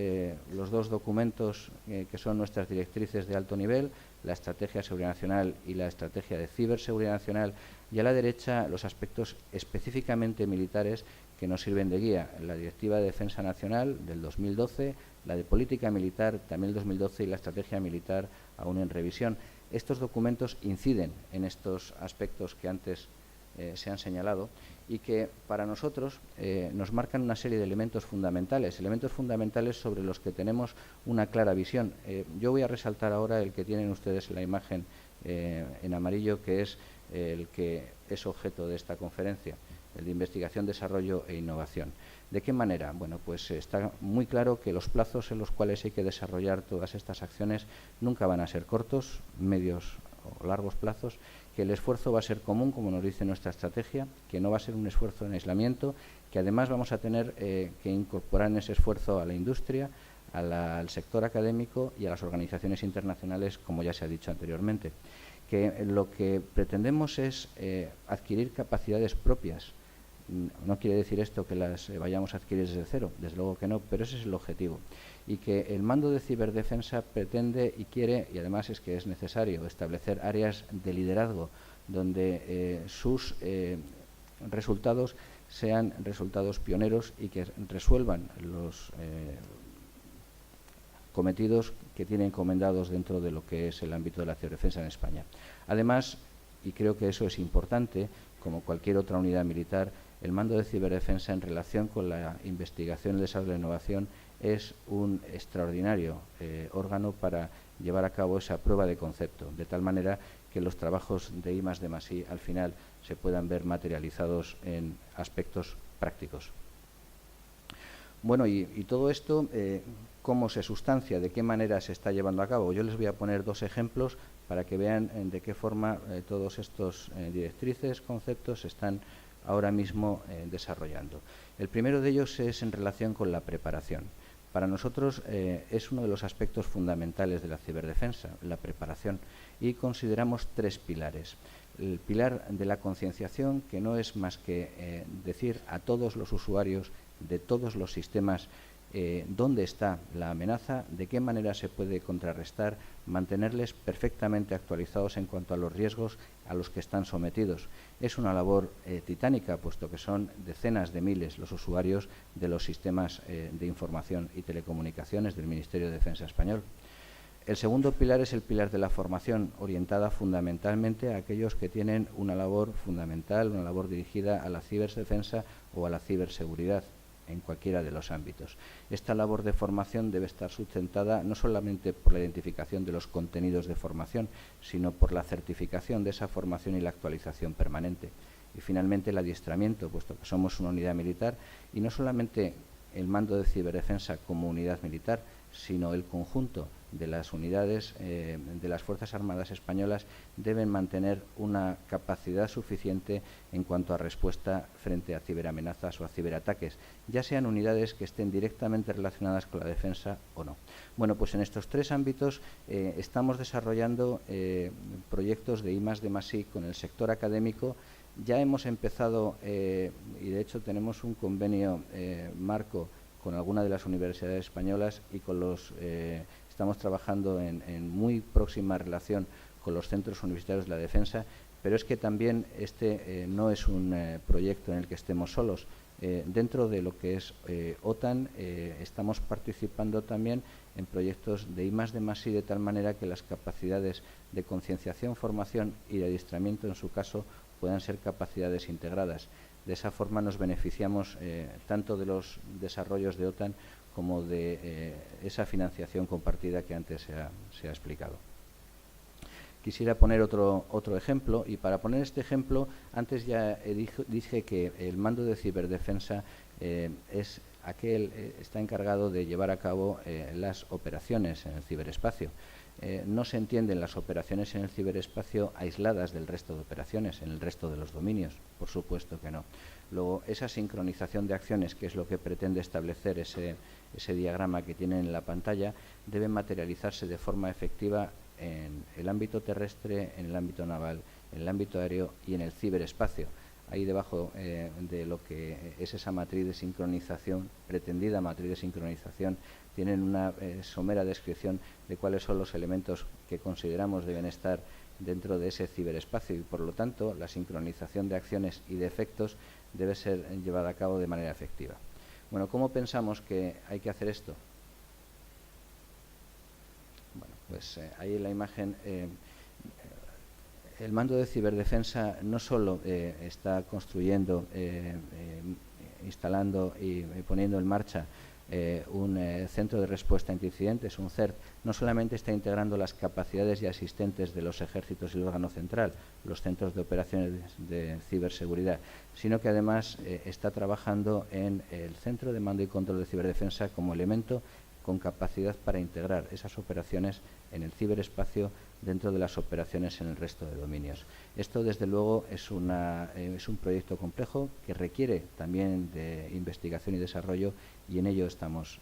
los 2 documentos que son nuestras directrices de alto nivel, la Estrategia de Seguridad Nacional y la Estrategia de Ciberseguridad Nacional, y a la derecha los aspectos específicamente militares que nos sirven de guía, la Directiva de Defensa Nacional del 2012, la de Política Militar también del 2012 y la Estrategia Militar aún en revisión. Estos documentos inciden en estos aspectos que antes se han señalado y que para nosotros nos marcan una serie de elementos fundamentales sobre los que tenemos una clara visión. Yo voy a resaltar ahora el que tienen ustedes en la imagen en amarillo, que es el que es objeto de esta conferencia, el de investigación, desarrollo e innovación. ¿De qué manera? Bueno, pues está muy claro que los plazos en los cuales hay que desarrollar todas estas acciones nunca van a ser cortos, medios o largos plazos, que el esfuerzo va a ser común, como nos dice nuestra estrategia, que no va a ser un esfuerzo en aislamiento, que además vamos a tener que incorporar en ese esfuerzo a la industria, al sector académico y a las organizaciones internacionales, como ya se ha dicho anteriormente. Que lo que pretendemos es adquirir capacidades propias. No quiere decir esto que las vayamos a adquirir desde cero, desde luego que no, pero ese es el objetivo. Y que el mando de ciberdefensa pretende y quiere, y además es que es necesario, establecer áreas de liderazgo donde sus resultados sean resultados pioneros y que resuelvan los cometidos que tiene encomendados dentro de lo que es el ámbito de la ciberdefensa en España. Además, y creo que eso es importante, como cualquier otra unidad militar, el Mando de Ciberdefensa, en relación con la investigación, el desarrollo y la innovación, es un extraordinario órgano para llevar a cabo esa prueba de concepto, de tal manera que los trabajos de I+D+I al final se puedan ver materializados en aspectos prácticos. Bueno, y todo esto, ¿cómo se sustancia? ¿De qué manera se está llevando a cabo? Yo les voy a poner 2 ejemplos para que vean de qué forma todos estos directrices, conceptos se están ahora mismo desarrollando. El primero de ellos es en relación con la preparación. Para nosotros es uno de los aspectos fundamentales de la ciberdefensa, la preparación, y consideramos 3 pilares. El pilar de la concienciación, que no es más que decir a todos los usuarios de todos los sistemas dónde está la amenaza, de qué manera se puede contrarrestar, mantenerles perfectamente actualizados en cuanto a los riesgos a los que están sometidos. Es una labor titánica, puesto que son decenas de miles los usuarios de los sistemas de información y telecomunicaciones del Ministerio de Defensa español. El segundo pilar es el pilar de la formación, orientada fundamentalmente a aquellos que tienen una labor fundamental, una labor dirigida a la ciberdefensa o a la ciberseguridad, en cualquiera de los ámbitos. Esta labor de formación debe estar sustentada no solamente por la identificación de los contenidos de formación, sino por la certificación de esa formación y la actualización permanente. Y finalmente el adiestramiento, puesto que somos una unidad militar, y no solamente el Mando de Ciberdefensa como unidad militar, sino el conjunto de las unidades de las Fuerzas Armadas Españolas deben mantener una capacidad suficiente en cuanto a respuesta frente a ciberamenazas o a ciberataques, ya sean unidades que estén directamente relacionadas con la defensa o no. Bueno, pues en estos 3 ámbitos estamos desarrollando proyectos de I+D+I con el sector académico. Ya hemos empezado, y de hecho tenemos un convenio marco con alguna de las universidades españolas y con los estamos trabajando en muy próxima relación con los centros universitarios de la defensa, pero es que también este no es un proyecto en el que estemos solos. Dentro de lo que es OTAN estamos participando también en proyectos de I+D+I, de tal manera que las capacidades de concienciación, formación y de adiestramiento, en su caso, puedan ser capacidades integradas. De esa forma nos beneficiamos tanto de los desarrollos de OTAN como de esa financiación compartida que antes se ha explicado. Quisiera poner otro ejemplo, y para poner este ejemplo, antes ya dije que el Mando de Ciberdefensa está encargado de llevar a cabo las operaciones en el ciberespacio. No se entienden las operaciones en el ciberespacio aisladas del resto de operaciones, en el resto de los dominios, por supuesto que no. Luego, esa sincronización de acciones, que es lo que pretende establecer ese diagrama que tienen en la pantalla, debe materializarse de forma efectiva en el ámbito terrestre, en el ámbito naval, en el ámbito aéreo y en el ciberespacio. Ahí debajo de lo que es esa matriz de sincronización, pretendida matriz de sincronización, tienen una somera descripción de cuáles son los elementos que consideramos deben estar dentro de ese ciberespacio, y por lo tanto la sincronización de acciones y de efectos debe ser llevada a cabo de manera efectiva. Bueno, ¿cómo pensamos que hay que hacer esto? Bueno, pues ahí en la imagen el Mando de Ciberdefensa no solo está construyendo, instalando y poniendo en marcha un centro de respuesta ante incidentes, un CERT, no solamente está integrando las capacidades ya existentes de los ejércitos y el órgano central, los centros de operaciones de ciberseguridad, sino que además está trabajando en el Centro de Mando y Control de Ciberdefensa como elemento con capacidad para integrar esas operaciones en el ciberespacio dentro de las operaciones en el resto de dominios. Esto, desde luego, es un proyecto complejo que requiere también de investigación y desarrollo, y en ello estamos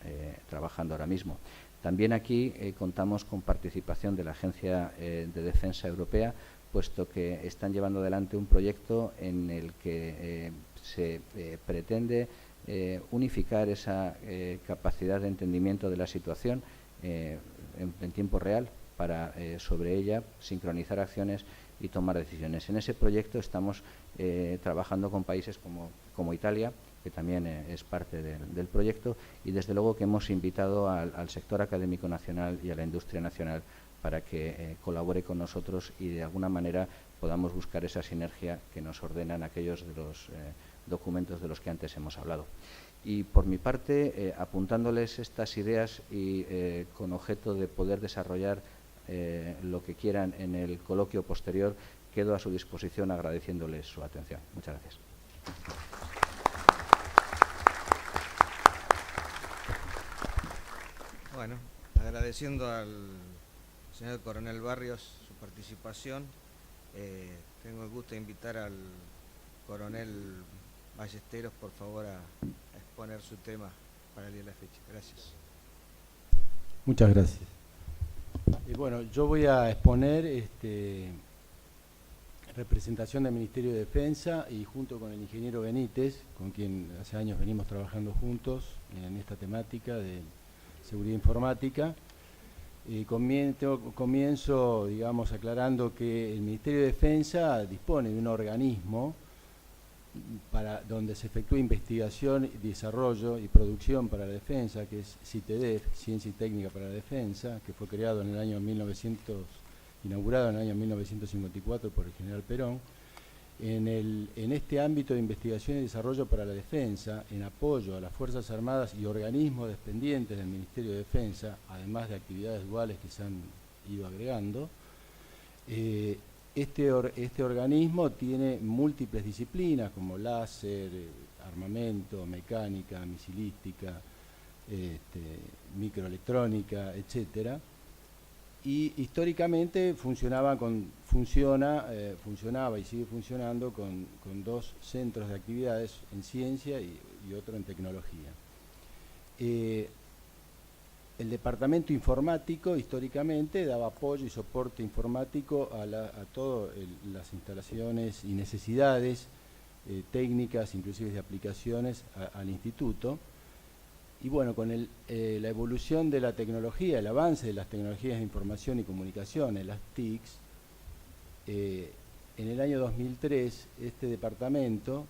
trabajando ahora mismo. También aquí contamos con participación de la Agencia de Defensa Europea, puesto que están llevando adelante un proyecto en el que se pretende unificar esa capacidad de entendimiento de la situación en tiempo real, para sobre ella sincronizar acciones y tomar decisiones. En ese proyecto estamos trabajando con países como Italia, que también es parte del proyecto, y desde luego que hemos invitado al sector académico nacional y a la industria nacional para que colabore con nosotros y de alguna manera podamos buscar esa sinergia que nos ordenan aquellos de los documentos de los que antes hemos hablado. Y por mi parte, apuntándoles estas ideas y con objeto de poder desarrollar lo que quieran en el coloquio posterior, quedo a su disposición agradeciéndoles su atención. Muchas gracias. Bueno, agradeciendo al señor Coronel Barrios su participación, tengo el gusto de invitar al Coronel Ballesteros, por favor, a exponer su tema para el día de la fecha. Gracias. Muchas gracias. Bueno, yo voy a exponer representación del Ministerio de Defensa y junto con el ingeniero Benítez, con quien hace años venimos trabajando juntos en esta temática de seguridad informática. Comienzo, digamos, aclarando que el Ministerio de Defensa dispone de un organismo donde se efectúa investigación, desarrollo y producción para la defensa, que es CITEDEF, Ciencia y Técnica para la Defensa, que fue creado en el año inaugurado en el año 1954 por el general Perón. En este ámbito de investigación y desarrollo para la defensa, en apoyo a las Fuerzas Armadas y organismos dependientes del Ministerio de Defensa, además de actividades duales que se han ido agregando, este organismo tiene múltiples disciplinas como láser, armamento, mecánica, misilística, microelectrónica, etcétera. Y históricamente funcionaba y sigue funcionando con dos centros de actividades en ciencia y otro en tecnología. El departamento informático históricamente daba apoyo y soporte informático a todas las instalaciones y necesidades técnicas, inclusive de aplicaciones, al instituto. Y bueno, con la evolución de la tecnología, el avance de las tecnologías de información y comunicaciones, las TICs, en el año 2003 este departamento,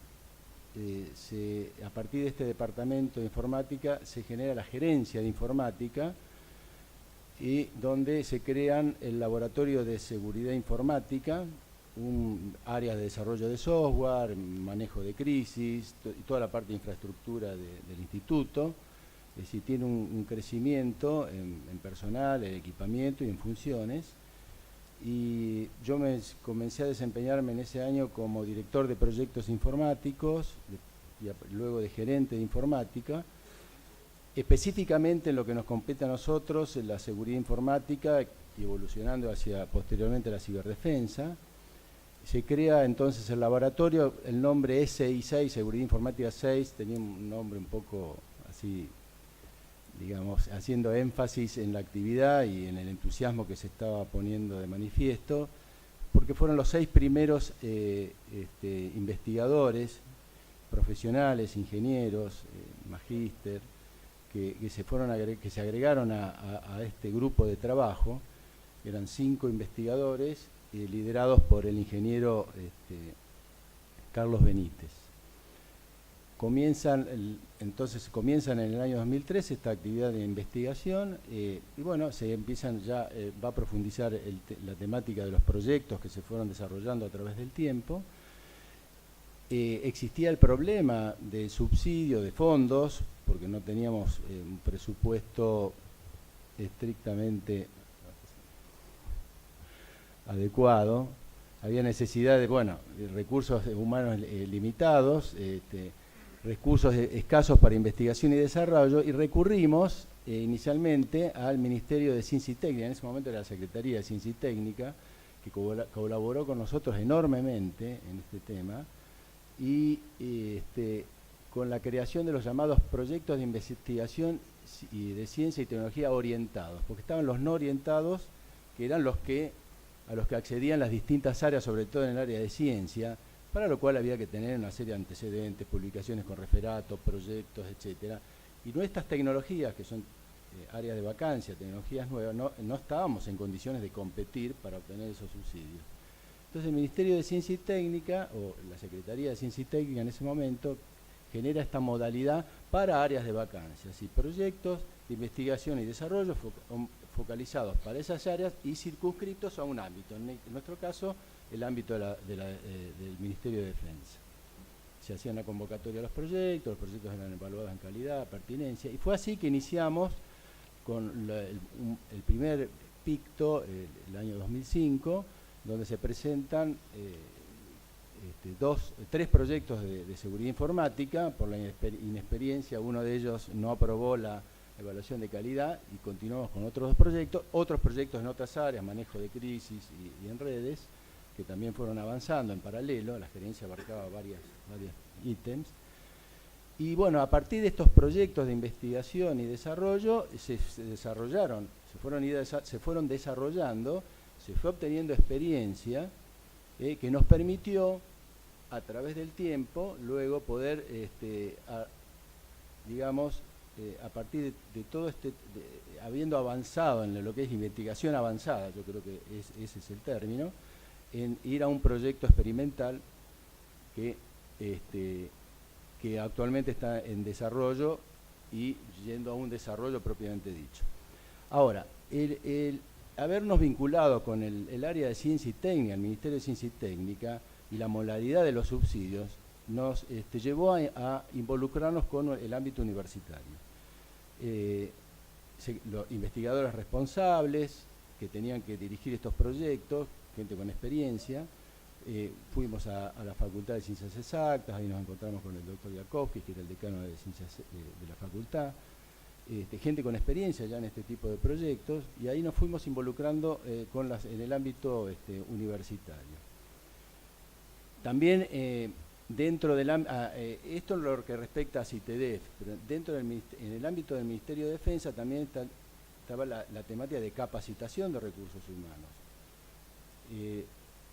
a partir de este departamento de informática se genera la gerencia de informática, y donde se crean el laboratorio de seguridad informática, un área de desarrollo de software, manejo de crisis, y toda la parte de infraestructura del instituto. Es decir, tiene un crecimiento en personal, en equipamiento y en funciones. Y yo comencé a desempeñarme en ese año como director de proyectos informáticos, luego de gerente de informática, específicamente en lo que nos compete a nosotros, en la seguridad informática, y evolucionando posteriormente la ciberdefensa. Se crea entonces el laboratorio, el nombre es SI6, Seguridad Informática 6, tenía un nombre un poco así, digamos, haciendo énfasis en la actividad y en el entusiasmo que se estaba poniendo de manifiesto, porque fueron los 6 primeros investigadores, profesionales, ingenieros, magíster, que se agregaron a este grupo de trabajo. Eran 5 investigadores liderados por el ingeniero Carlos Benítez. Comienzan en el año 2003 esta actividad de investigación, y bueno, va a profundizar la temática de los proyectos que se fueron desarrollando a través del tiempo. Existía el problema de subsidio de fondos, porque no teníamos un presupuesto estrictamente adecuado. Había necesidad de recursos humanos limitados, recursos escasos para investigación y desarrollo, y recurrimos inicialmente al Ministerio de Ciencia y Técnica. En ese momento era la Secretaría de Ciencia y Técnica, que colaboró con nosotros enormemente en este tema, y con la creación de los llamados proyectos de investigación y de ciencia y tecnología orientados, porque estaban los no orientados, que eran a los que accedían las distintas áreas, sobre todo en el área de ciencia, para lo cual había que tener una serie de antecedentes, publicaciones con referatos, proyectos, etcétera. Y nuestras tecnologías, que son áreas de vacancia, tecnologías nuevas, no estábamos en condiciones de competir para obtener esos subsidios. Entonces el Ministerio de Ciencia y Técnica, o la Secretaría de Ciencia y Técnica en ese momento, genera esta modalidad para áreas de vacancias y proyectos de investigación y desarrollo focalizados para esas áreas y circunscritos a un ámbito. En nuestro caso, el ámbito del Ministerio de Defensa. se hacían la convocatoria a los proyectos eran evaluados en calidad, pertinencia, y fue así que iniciamos con el primer PICTO, el año 2005, donde se presentan tres proyectos de seguridad informática. Por la inexperiencia, uno de ellos no aprobó la evaluación de calidad y continuamos con otros otros proyectos en otras áreas, manejo de crisis y en redes, que también fueron avanzando en paralelo. La gerencia abarcaba varios ítems. Y bueno, a partir de estos proyectos de investigación y desarrollo se fueron desarrollando, se fue obteniendo experiencia que nos permitió a través del tiempo luego poder, a partir de todo habiendo avanzado en lo que es investigación avanzada, yo creo que ese es el término, en ir a un proyecto experimental que actualmente está en desarrollo y yendo a un desarrollo propiamente dicho. Ahora, el habernos vinculado con el área de ciencia y técnica, el Ministerio de Ciencia y Técnica, y la modalidad de los subsidios, nos llevó a involucrarnos con el ámbito universitario. Los investigadores responsables que tenían que dirigir estos proyectos, gente con experiencia, fuimos a la Facultad de Ciencias Exactas, ahí nos encontramos con el doctor Yakovsky, que era el decano de Ciencias de la facultad, gente con experiencia ya en este tipo de proyectos, y ahí nos fuimos involucrando en el ámbito universitario. También esto es lo que respecta a CITEDEF, pero en el ámbito del Ministerio de Defensa también estaba la temática de capacitación de recursos humanos.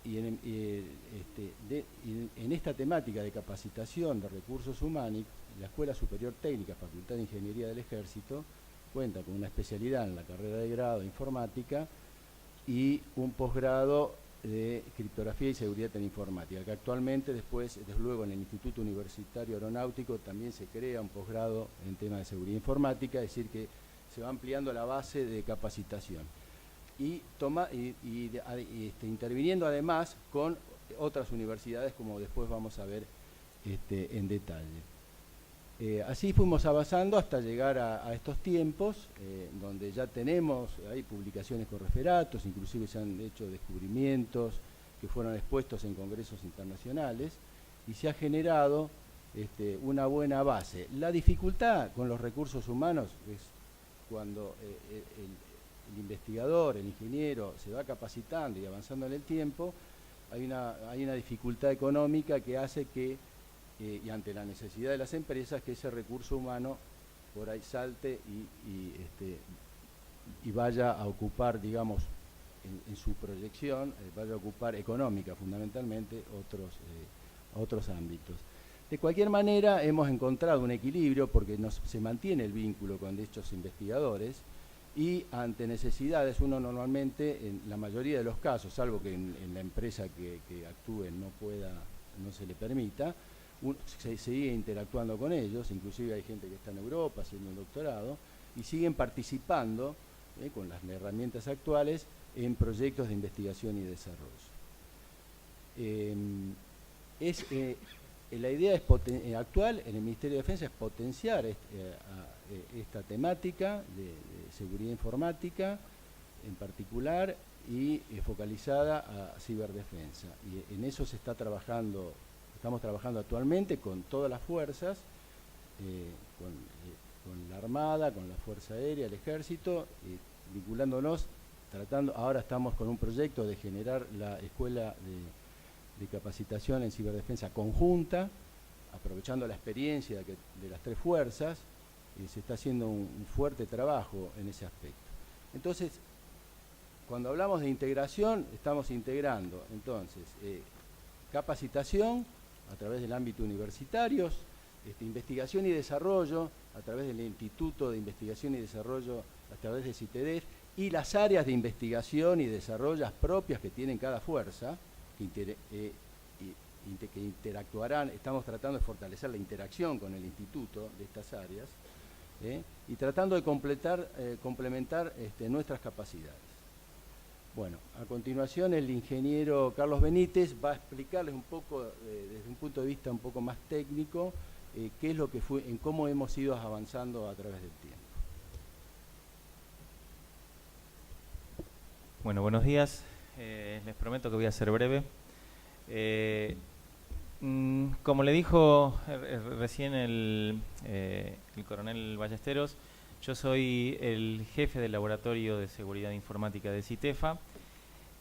En esta temática de capacitación de recursos humanos, la Escuela Superior Técnica, Facultad de Ingeniería del Ejército, cuenta con una especialidad en la carrera de grado de informática y un posgrado de criptografía y seguridad en informática, que actualmente desde luego en el Instituto Universitario Aeronáutico también se crea un posgrado en temas de seguridad informática, es decir que se va ampliando la base de capacitación y interviniendo además con otras universidades, como después vamos a ver en detalle. Así fuimos avanzando hasta llegar a estos tiempos, donde ya hay publicaciones con referatos, inclusive se han hecho descubrimientos que fueron expuestos en congresos internacionales, y se ha generado una buena base. La dificultad con los recursos humanos es cuando el investigador, el ingeniero, se va capacitando y avanzando en el tiempo, hay una dificultad económica que hace que, y ante la necesidad de las empresas, que ese recurso humano por ahí salte y vaya a ocupar, digamos, en su proyección, vaya a ocupar económica fundamentalmente otros ámbitos. De cualquier manera, hemos encontrado un equilibrio porque se mantiene el vínculo con dichos investigadores, y ante necesidades uno normalmente, en la mayoría de los casos, salvo que en la empresa que actúe no se le permita, se sigue interactuando con ellos, inclusive hay gente que está en Europa haciendo un doctorado, y siguen participando con las herramientas actuales en proyectos de investigación y desarrollo. La idea actual en el Ministerio de Defensa es potenciar esta temática de seguridad informática en particular y focalizada a ciberdefensa. Y en eso estamos trabajando actualmente con todas las fuerzas, con la Armada, con la Fuerza Aérea, el Ejército, vinculándonos, ahora estamos con un proyecto de generar la Escuela de Capacitación en Ciberdefensa Conjunta, aprovechando la experiencia de las tres fuerzas, se está haciendo un fuerte trabajo en ese aspecto. Entonces, cuando hablamos de integración, estamos integrando entonces capacitación a través del ámbito universitario, investigación y desarrollo a través del Instituto de Investigación y Desarrollo, a través de CITEDEF, y las áreas de investigación y desarrollo propias que tienen cada fuerza, que interactuarán. Estamos tratando de fortalecer la interacción con el instituto de estas áreas, y tratando de complementar nuestras capacidades. Bueno, a continuación el ingeniero Carlos Benítez va a explicarles un poco, desde un punto de vista un poco más técnico, qué es lo que fue, en cómo hemos ido avanzando a través del tiempo. Bueno, buenos días. Les prometo que voy a ser breve. Como le dijo recién el coronel Ballesteros, yo soy el jefe del Laboratorio de Seguridad Informática de CITEFA.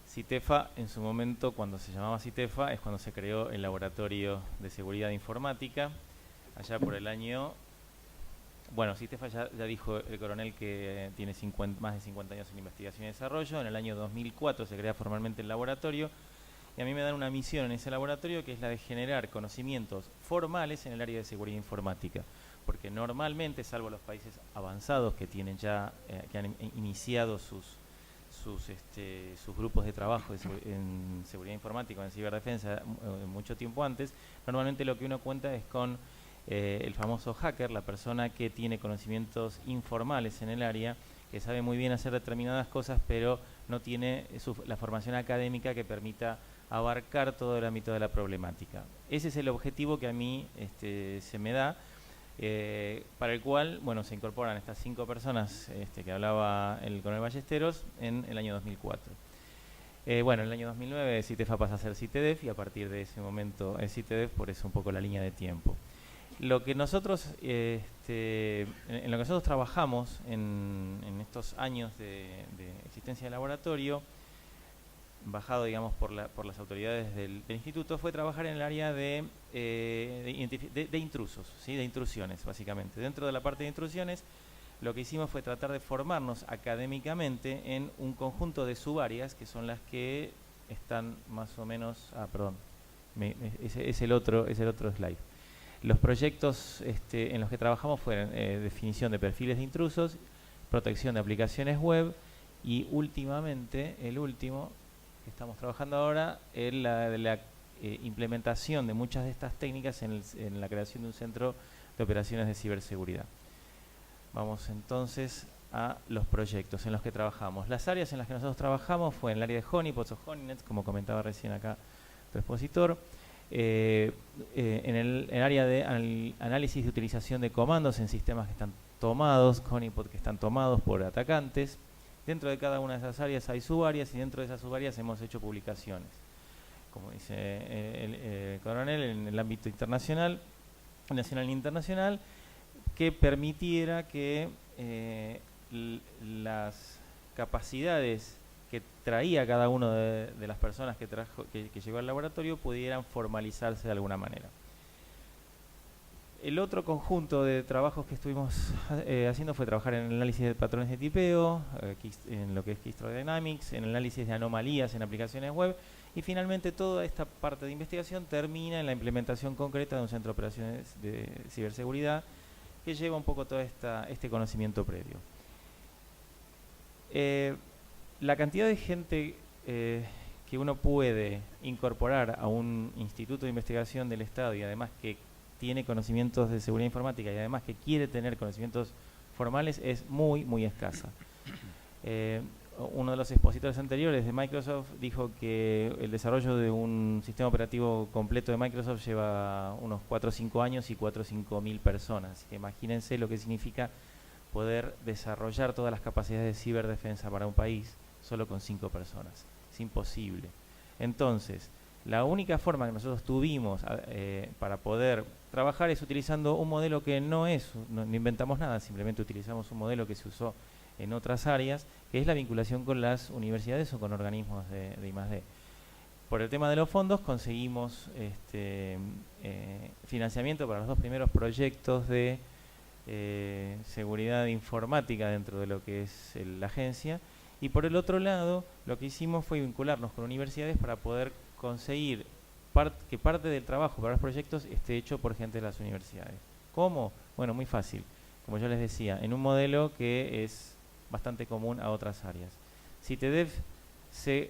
CITEFA, en su momento, cuando se llamaba CITEFA, es cuando se creó el Laboratorio de Seguridad Informática, allá por el año... Bueno, CITEFA ya dijo el coronel que tiene más de 50 años en investigación y desarrollo. En el año 2004 se crea formalmente el laboratorio y a mí me dan una misión en ese laboratorio que es la de generar conocimientos formales en el área de seguridad informática. Porque normalmente, salvo los países avanzados que tienen ya, que han iniciado sus grupos de trabajo en seguridad informática o en ciberdefensa mucho tiempo antes, normalmente lo que uno cuenta es con el famoso hacker, la persona que tiene conocimientos informales en el área, que sabe muy bien hacer determinadas cosas, pero no tiene la formación académica que permita abarcar todo el ámbito de la problemática. Ese es el objetivo que a mí se me da, para el cual, bueno, se incorporan estas 5 personas que hablaba el coronel Ballesteros en el año 2004. Bueno, en el año 2009 CITEFA pasa a ser CITEDEF y a partir de ese momento es CITEDEF, por eso un poco la línea de tiempo. Lo que nosotros, en lo que nosotros trabajamos en estos años de existencia del laboratorio, bajado, digamos, por las autoridades del instituto, fue trabajar en el área de intrusos, ¿sí? De intrusiones, básicamente. Dentro de la parte de intrusiones, lo que hicimos fue tratar de formarnos académicamente en un conjunto de subáreas, que son las que están más o menos... perdón, es el otro slide. Los proyectos en los que trabajamos fueron definición de perfiles de intrusos, protección de aplicaciones web y últimamente, el último que estamos trabajando ahora, es la implementación de muchas de estas técnicas en la creación de un centro de operaciones de ciberseguridad. Vamos entonces a los proyectos en los que trabajamos. Las áreas en las que nosotros trabajamos fue en el área de honeypots o honeynet, como comentaba recién acá tu expositor. En el área de análisis de utilización de comandos en sistemas que están tomados, honeypot que están tomados por atacantes. Dentro de cada una de esas áreas hay subáreas y dentro de esas subáreas hemos hecho publicaciones. Como dice el coronel, en el ámbito internacional, nacional e internacional, que permitiera que las capacidades que traía cada una de las personas que llegó al laboratorio pudieran formalizarse de alguna manera. El otro conjunto de trabajos que estuvimos haciendo fue trabajar en el análisis de patrones de tipeo, en lo que es Keystroke Dynamics, en el análisis de anomalías en aplicaciones web y finalmente toda esta parte de investigación termina en la implementación concreta de un centro de operaciones de ciberseguridad que lleva un poco todo este conocimiento previo. La cantidad de gente que uno puede incorporar a un instituto de investigación del Estado y además que tiene conocimientos de seguridad informática y además que quiere tener conocimientos formales es muy, muy escasa. Uno de los expositores anteriores de Microsoft dijo que el desarrollo de un sistema operativo completo de Microsoft lleva unos 4 o 5 años y 4 o 5 mil personas. Así que imagínense lo que significa poder desarrollar todas las capacidades de ciberdefensa para un país solo con 5 personas. Es imposible. Entonces, la única forma que nosotros tuvimos para poder trabajar es utilizando un modelo que no inventamos nada, simplemente utilizamos un modelo que se usó en otras áreas, que es la vinculación con las universidades o con organismos de I+D. Por el tema de los fondos conseguimos financiamiento para los 2 primeros proyectos de seguridad informática dentro de lo que es la agencia, y por el otro lado lo que hicimos fue vincularnos con universidades para poder conseguir que parte del trabajo para los proyectos esté hecho por gente de las universidades. ¿Cómo? Bueno, muy fácil. Como yo les decía, en un modelo que es bastante común a otras áreas. CITEDEF se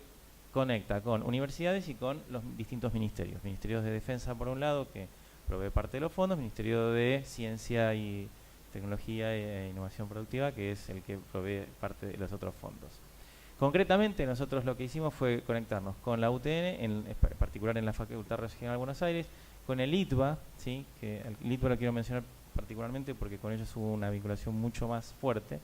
conecta con universidades y con los distintos ministerios. Ministerios de Defensa, por un lado, que provee parte de los fondos, Ministerio de Ciencia y Tecnología e Innovación Productiva, que es el que provee parte de los otros fondos. Concretamente, nosotros lo que hicimos fue conectarnos con la UTN, en particular en la Facultad Regional de Buenos Aires, con el ITBA, ¿sí? Que el ITBA lo quiero mencionar particularmente porque con ellos hubo una vinculación mucho más fuerte,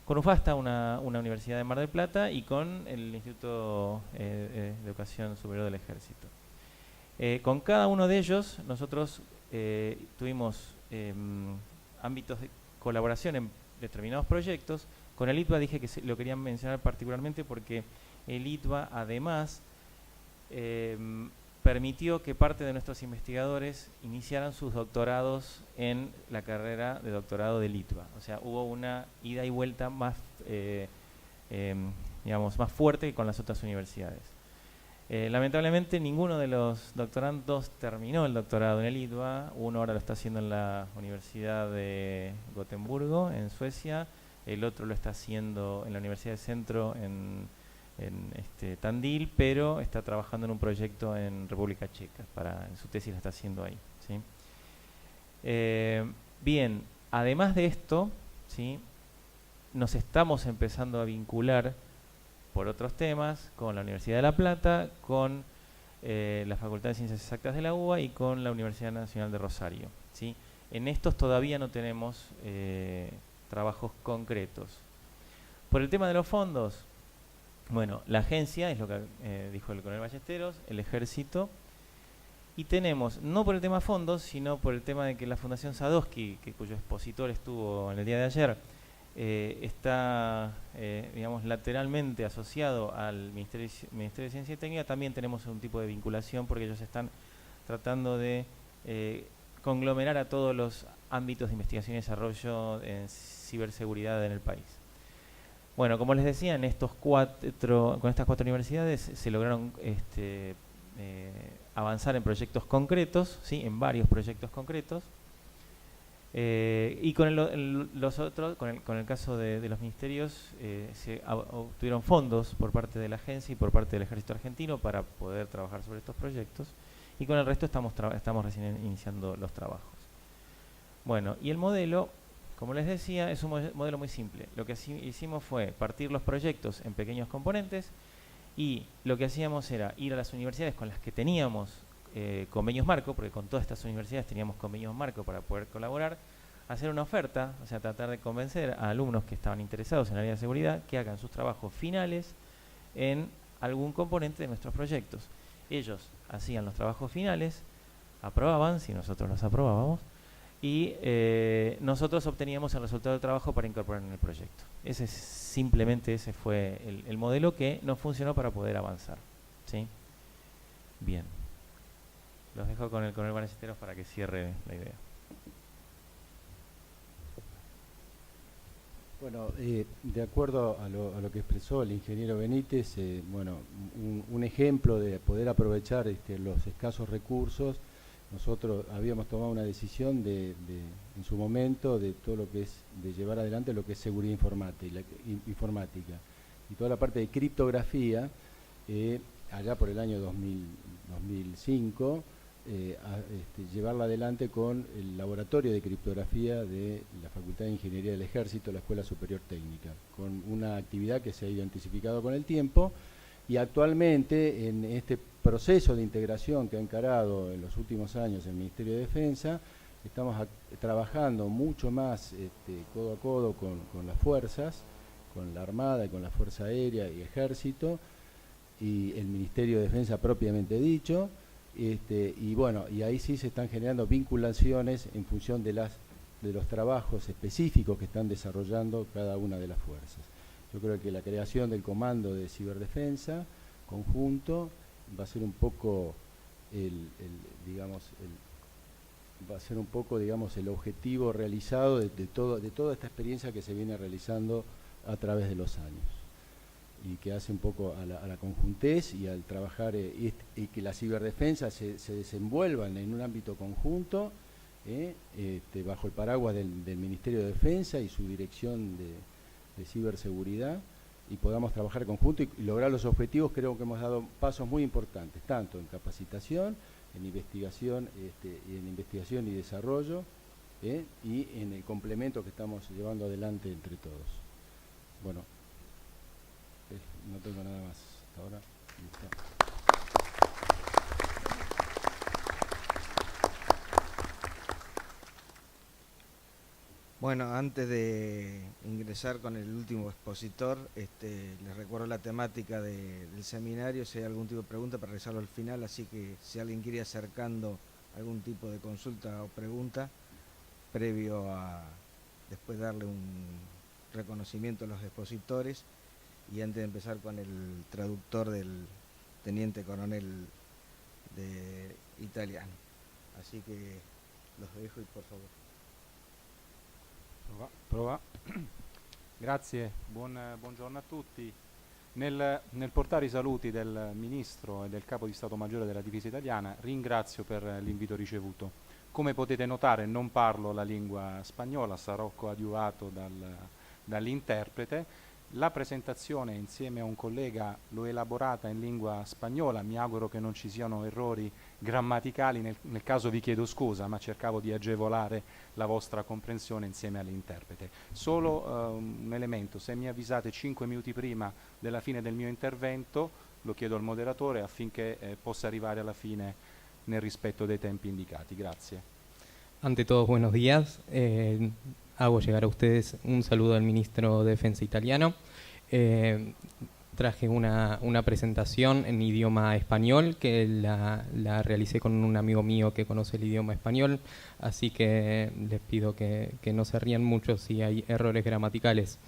con UFASTA, una universidad de Mar del Plata, y con el Instituto de Educación Superior del Ejército. Con cada uno de ellos nosotros tuvimos ámbitos de colaboración en determinados proyectos. Con el ITBA dije que lo quería mencionar particularmente porque el ITBA además permitió que parte de nuestros investigadores iniciaran sus doctorados en la carrera de doctorado del ITBA. O sea, hubo una ida y vuelta más, digamos, más fuerte que con las otras universidades. Lamentablemente ninguno de los doctorandos terminó el doctorado en el ITBA. Uno ahora lo está haciendo en la Universidad de Gotemburgo, en Suecia. El otro lo está haciendo en la Universidad de Centro, en Tandil, pero está trabajando en un proyecto en República Checa. En su tesis la está haciendo ahí, ¿sí? Bien, además de esto, ¿sí? Nos estamos empezando a vincular por otros temas con la Universidad de La Plata, con la Facultad de Ciencias Exactas de la UBA y con la Universidad Nacional de Rosario, ¿sí? En estos todavía no tenemos trabajos concretos. Por el tema de los fondos, bueno, la agencia, es lo que dijo el coronel Ballesteros, el Ejército, y tenemos, no por el tema fondos, sino por el tema de que la Fundación Sadowski, cuyo expositor estuvo en el día de ayer, está, digamos, lateralmente asociado al Ministerio de Ciencia y Técnica. También tenemos un tipo de vinculación porque ellos están tratando de conglomerar a todos los ámbitos de investigación y desarrollo en ciberseguridad en el país. Bueno, como les decía, con estas 4 universidades se lograron avanzar en proyectos concretos, ¿sí? En varios proyectos concretos. Y con el caso de los ministerios, se obtuvieron fondos por parte de la agencia y por parte del Ejército Argentino para poder trabajar sobre estos proyectos, y con el resto estamos recién iniciando los trabajos. Bueno, y el modelo, como les decía, es un modelo muy simple. Lo que hicimos fue partir los proyectos en pequeños componentes, y lo que hacíamos era ir a las universidades con las que teníamos convenios marco, porque con todas estas universidades teníamos convenios marco para poder colaborar, hacer una oferta, o sea, tratar de convencer a alumnos que estaban interesados en el área de seguridad que hagan sus trabajos finales en algún componente de nuestros proyectos. Ellos hacían los trabajos finales, aprobaban, si nosotros los aprobábamos, y nosotros obteníamos el resultado del trabajo para incorporar en el proyecto. Simplemente ese fue el modelo que nos funcionó para poder avanzar, ¿sí? Bien. Los dejo con el coronel Ballesteros para que cierre la idea. Bueno, de acuerdo a lo que expresó el ingeniero Benítez, bueno, un ejemplo de poder aprovechar los escasos recursos. Nosotros habíamos tomado una decisión en su momento de todo lo que es, de llevar adelante lo que es seguridad informática y toda la parte de criptografía, allá por el año 2005, llevarla adelante con el laboratorio de criptografía de la Facultad de Ingeniería del Ejército, la Escuela Superior Técnica, con una actividad que se ha ido intensificando con el tiempo, y actualmente en este proceso de integración que ha encarado en los últimos años el Ministerio de Defensa, estamos trabajando mucho más codo a codo con las fuerzas, con la Armada y con la Fuerza Aérea y Ejército, y el Ministerio de Defensa propiamente dicho, y bueno, y ahí sí se están generando vinculaciones en función de los trabajos específicos que están desarrollando cada una de las fuerzas. Yo creo que la creación del Comando de Ciberdefensa conjunto va a ser un poco el objetivo realizado de toda esta experiencia que se viene realizando a través de los años, y que hace un poco a la conjuntez y al trabajar y que la ciberdefensa se desenvuelvan en un ámbito conjunto, bajo el paraguas del Ministerio de Defensa y su dirección de ciberseguridad, y podamos trabajar conjunto y lograr los objetivos. Creo que hemos dado pasos muy importantes, tanto en capacitación, en investigación y desarrollo, y en el complemento que estamos llevando adelante entre todos. Bueno. no tengo nada más hasta ahora. Listo. Bueno, antes de ingresar con el último expositor, les recuerdo la temática del seminario, si hay algún tipo de pregunta para realizarlo al final, así que si alguien quiere ir acercando algún tipo de consulta o pregunta, previo a después darle un reconocimiento a los expositores y antes de empezar con el traductor del teniente coronel de italiano. Así que los dejo y por favor. Prova. Grazie, buongiorno a tutti. Nel portare i saluti del Ministro e del Capo di Stato Maggiore della Difesa Italiana ringrazio per l'invito ricevuto. Come potete notare non parlo la lingua spagnola, sarò coadiuvato dall'interprete. La presentazione insieme a un collega l'ho elaborata in lingua spagnola, mi auguro che non ci siano errori grammaticali, nel caso vi chiedo scusa, ma cercavo di agevolare la vostra comprensione insieme all'interprete. Solo un elemento, se mi avvisate 5 minuti prima della fine del mio intervento, lo chiedo al moderatore affinché possa arrivare alla fine nel rispetto dei tempi indicati. Grazie. Ante todo, buenos días. Hago llegar a ustedes un saludo del Ministro de Defensa italiano. Traje una presentación en idioma español que la realicé con un amigo mío que conoce el idioma español, así que les pido que no se rían mucho si hay errores gramaticales.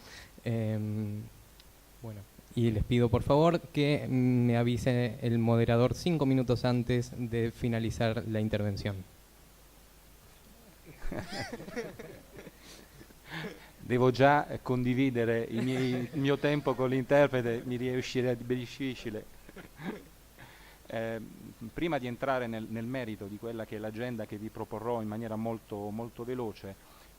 Bueno, y les pido por favor que me avise el moderador 5 minutos antes de finalizar la intervención. Devo già condividere il mio tempo con l'interprete, mi riuscirà difficile. Prima di entrare nel merito di quella che è l'agenda che vi proporrò in maniera molto, molto veloce,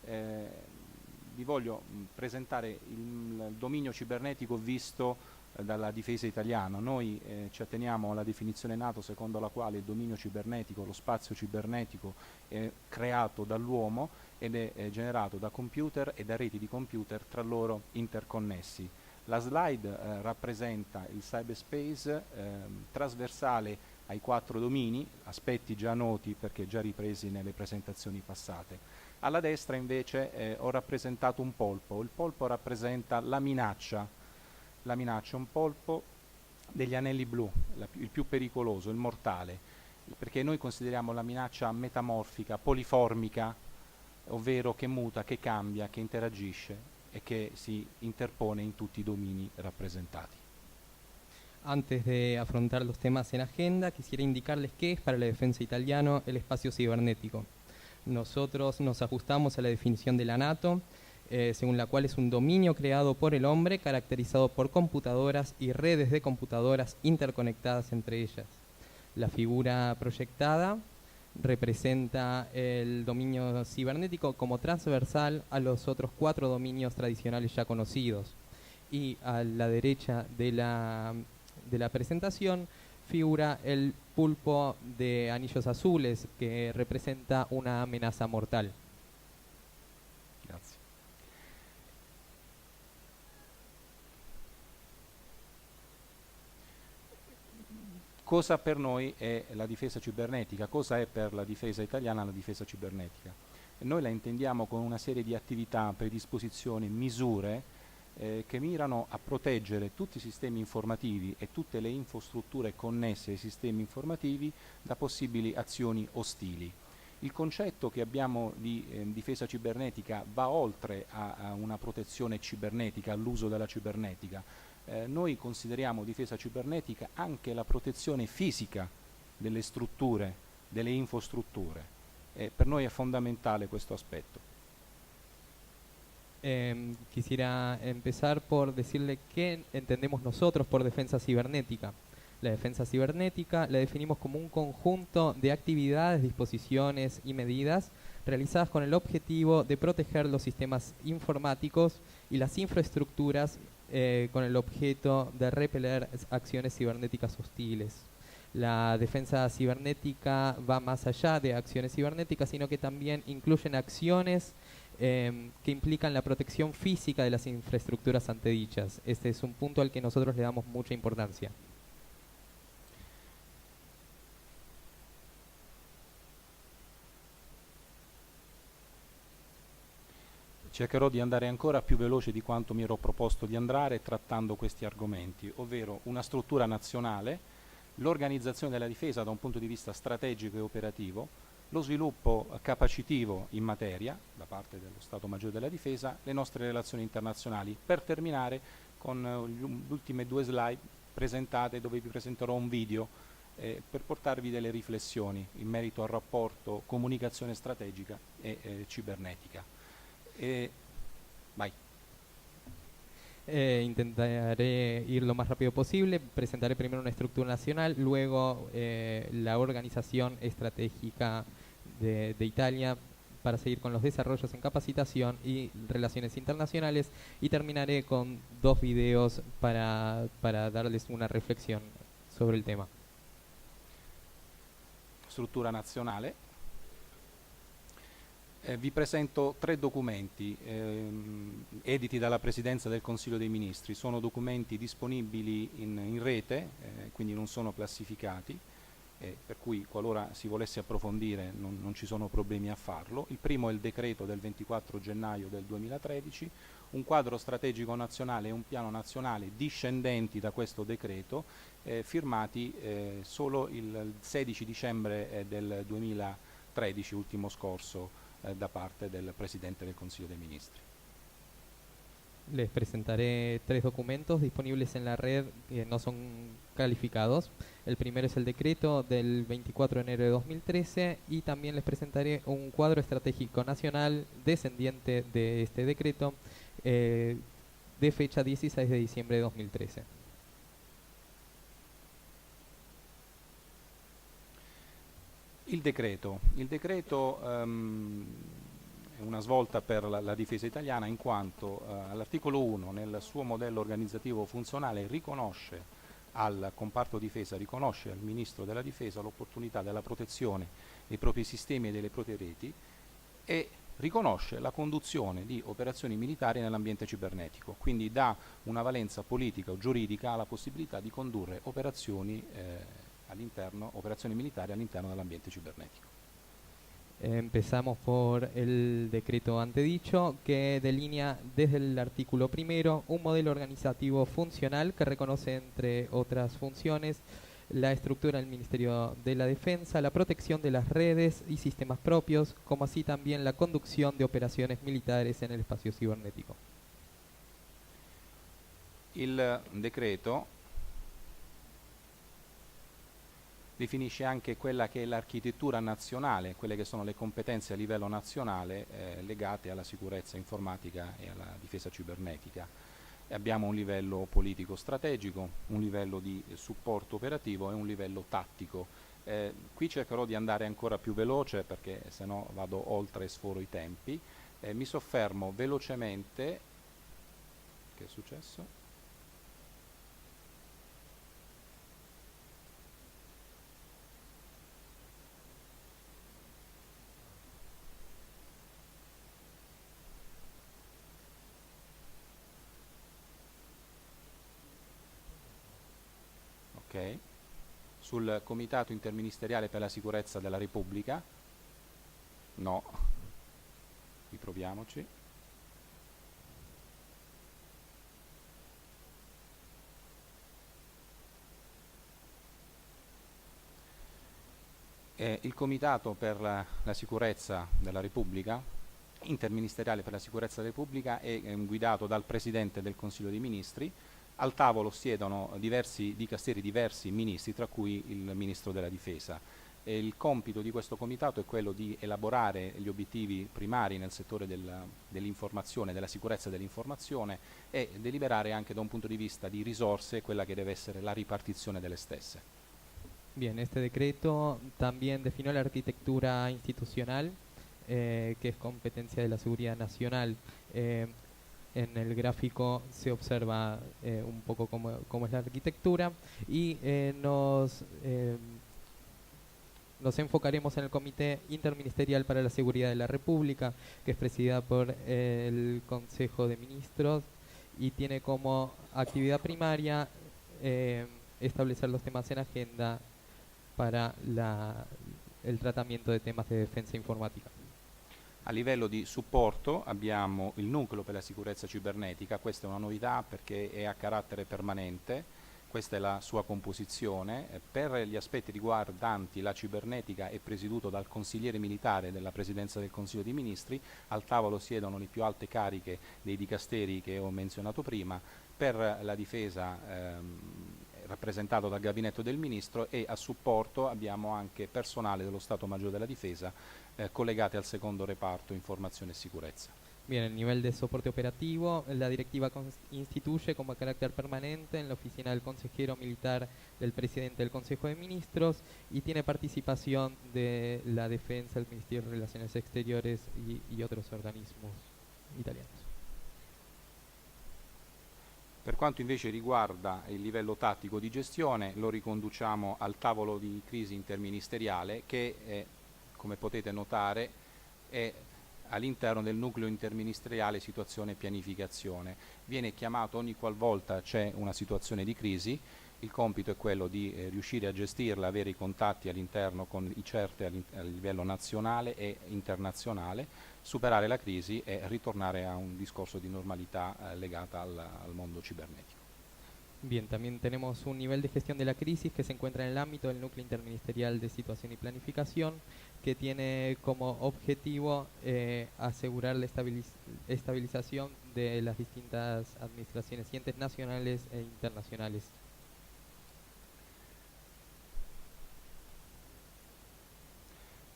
vi voglio presentare il dominio cibernetico visto dalla difesa italiana. Noi ci atteniamo alla definizione NATO secondo la quale il dominio cibernetico, lo spazio cibernetico è creato dall'uomo ed è generato da computer e da reti di computer tra loro interconnessi. La slide rappresenta il cyberspace trasversale ai 4 domini, aspetti già noti perché già ripresi nelle presentazioni passate. Alla destra invece ho rappresentato un polpo. Il polpo rappresenta la minaccia, un polpo degli anelli blu, il più pericoloso, il mortale, perché noi consideriamo la minaccia metamorfica, poliformica, ovvero che muta, che cambia, che interagisce e che si interpone in tutti i domini rappresentati. Antes de afrontar los temas en agenda, quisiera indicarles qué es para la defensa italiana el espacio cibernético. Nosotros nos ajustamos a la definición de la NATO, según la cual es un dominio creado por el hombre caracterizado por computadoras y redes de computadoras interconectadas entre ellas. La figura proyectada representa el dominio cibernético como transversal a los otros 4 dominios tradicionales ya conocidos. Y a la derecha de la presentación figura el pulpo de anillos azules, que representa una amenaza mortal. Grazie. Cosa per noi è la difesa cibernetica? Cosa è per la difesa italiana la difesa cibernetica? Noi la intendiamo con una serie di attività, predisposizioni, misure che mirano a proteggere tutti i sistemi informativi e tutte le infrastrutture connesse ai sistemi informativi da possibili azioni ostili. Il concetto che abbiamo di difesa cibernetica va oltre a una protezione cibernetica, all'uso della cibernetica. Noi consideriamo difesa cibernetica anche la protezione fisica delle strutture, delle infrastrutture. Per noi è fondamentale questo aspetto. Quisiera empezar por decirle qué entendemos nosotros por defensa cibernética. La defensa cibernética la definimos como un conjunto de actividades, disposiciones y medidas realizadas con el objetivo de proteger los sistemas informáticos y las infraestructuras con el objeto de repeler acciones cibernéticas hostiles. La defensa cibernética va más allá de acciones cibernéticas, sino que también incluyen acciones que implican la protección física de las infraestructuras antedichas. Este es un punto al que nosotros le damos mucha importancia. Cercherò di andare ancora più veloce di quanto mi ero proposto di andare trattando questi argomenti, ovvero una struttura nazionale, l'organizzazione della difesa da un punto di vista strategico e operativo, lo sviluppo capacitivo in materia da parte dello Stato Maggiore della Difesa, le nostre relazioni internazionali. Per terminare con le ultime 2 slide presentate, dove vi presenterò un video per portarvi delle riflessioni in merito al rapporto comunicazione strategica e cibernetica. Vai. Intentaré ir lo más rápido posible. Presentaré primero una estructura nacional, luego la organización estratégica de Italia para seguir con los desarrollos en capacitación y relaciones internacionales, y terminaré con 2 videos para darles una reflexión sobre el tema. Struttura nazionale. Vi presento 3 documenti editi dalla Presidenza del Consiglio dei Ministri. Sono documenti disponibili in rete, quindi non sono classificati, per cui qualora si volesse approfondire non ci sono problemi a farlo. Il primo è il decreto del 24 gennaio del 2013, un quadro strategico nazionale e un piano nazionale discendenti da questo decreto, firmati solo il 16 dicembre del 2013, ultimo scorso, da parte del Presidente del Consiglio dei Ministri. Les presentaré 3 documentos disponibles en la red que no son calificados. El primero es el decreto del 24 de enero de 2013 y también les presentaré un cuadro estratégico nacional descendiente de este decreto de fecha 16 de diciembre de 2013. Il decreto è una svolta per la difesa italiana, in quanto all'articolo 1 nel suo modello organizzativo funzionale riconosce al comparto difesa, riconosce al Ministro della Difesa l'opportunità della protezione dei propri sistemi e delle proprie reti e riconosce la conduzione di operazioni militari nell'ambiente cibernetico, quindi dà una valenza politica o giuridica alla possibilità di condurre operazioni militari all'interno dell'ambiente cibernetico. Empezamos por el decreto antedicho, que delinea desde el artículo 1 un modelo organizativo funcional que reconoce, entre otras funciones, la estructura del Ministerio de la Defensa, la protección de las redes y sistemas propios, como así también la conducción de operaciones militares en el espacio cibernético. Il decreto definisce anche quella che è l'architettura nazionale, quelle che sono le competenze a livello nazionale legate alla sicurezza informatica e alla difesa cibernetica. Abbiamo un livello politico strategico, un livello di supporto operativo e un livello tattico. Qui cercherò di andare ancora più veloce perché se no vado oltre e sforo i tempi. Mi soffermo velocemente. Che è successo? Okay. Sul Comitato Interministeriale per la Sicurezza della Repubblica? No. Riproviamoci. Il Comitato per la Sicurezza della Repubblica, interministeriale per la Sicurezza della Repubblica, è guidato dal Presidente del Consiglio dei Ministri. Al tavolo siedono diversi dicasteri, diversi ministri, tra cui il Ministro della Difesa. Il compito di questo comitato è quello di elaborare gli obiettivi primari nel settore dell'informazione, della sicurezza dell'informazione e deliberare anche da un punto di vista di risorse quella che deve essere la ripartizione delle stesse. Bien, este decreto también definió la arquitectura institucional, que es competencia de la seguridad nacional. En el gráfico se observa un poco cómo es la arquitectura y nos Nos enfocaremos en el Comité Interministerial para la Seguridad de la República, que es presidida por el Consejo de Ministros y tiene como actividad primaria establecer los temas en agenda para il trattamento dei temi di difesa informatica. A livello di supporto abbiamo il nucleo per la sicurezza cibernetica, questa è una novità perché è a carattere permanente, questa è la sua composizione. Per gli aspetti riguardanti la cibernetica è presieduto dal consigliere militare della Presidenza del Consiglio dei Ministri, al tavolo siedono le più alte cariche dei dicasteri che ho menzionato prima, per la difesa rappresentato dal gabinetto del Ministro, e a supporto abbiamo anche personale dello Stato Maggiore della Difesa collegati al secondo reparto Informazione e Sicurezza. Bien, el nivel de soporte operativo, la directiva instituye como carácter permanente en la oficina del consejero militar del presidente del Consejo de Ministros y tiene participación de la Defensa, el Ministerio de Relaciones Exteriores y otros organismos italianos. Per quanto invece riguarda il livello tattico di gestione, lo riconduciamo al tavolo di crisi interministeriale che, come potete notare, è all'interno del nucleo interministeriale situazione e pianificazione. Viene chiamato ogni qualvolta c'è una situazione di crisi, il compito è quello di riuscire a gestirla, avere i contatti all'interno con i CERT a livello nazionale e internazionale, superare la crisi e ritornare a un discorso di normalità legata al mondo cibernetico. Bien, también tenemos un nivel de gestión de la crisis que se encuentra en el ámbito del Núcleo Interministerial de Situación y Planificación, que tiene como objetivo asegurar la estabilización de las distintas administraciones y entes nacionales e internacionales.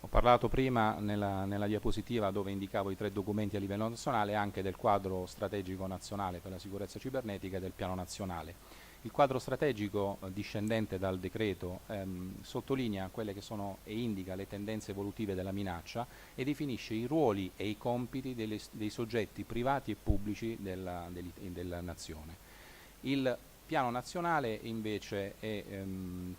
Ho parlato prima nella diapositiva dove indicavo i 3 documenti a livello nazionale anche del quadro strategico nazionale per la sicurezza cibernetica e del piano nazionale. Il quadro strategico discendente dal decreto sottolinea quelle che sono e indica le tendenze evolutive della minaccia e definisce i ruoli e i compiti dei soggetti privati e pubblici della nazione. Il piano nazionale invece il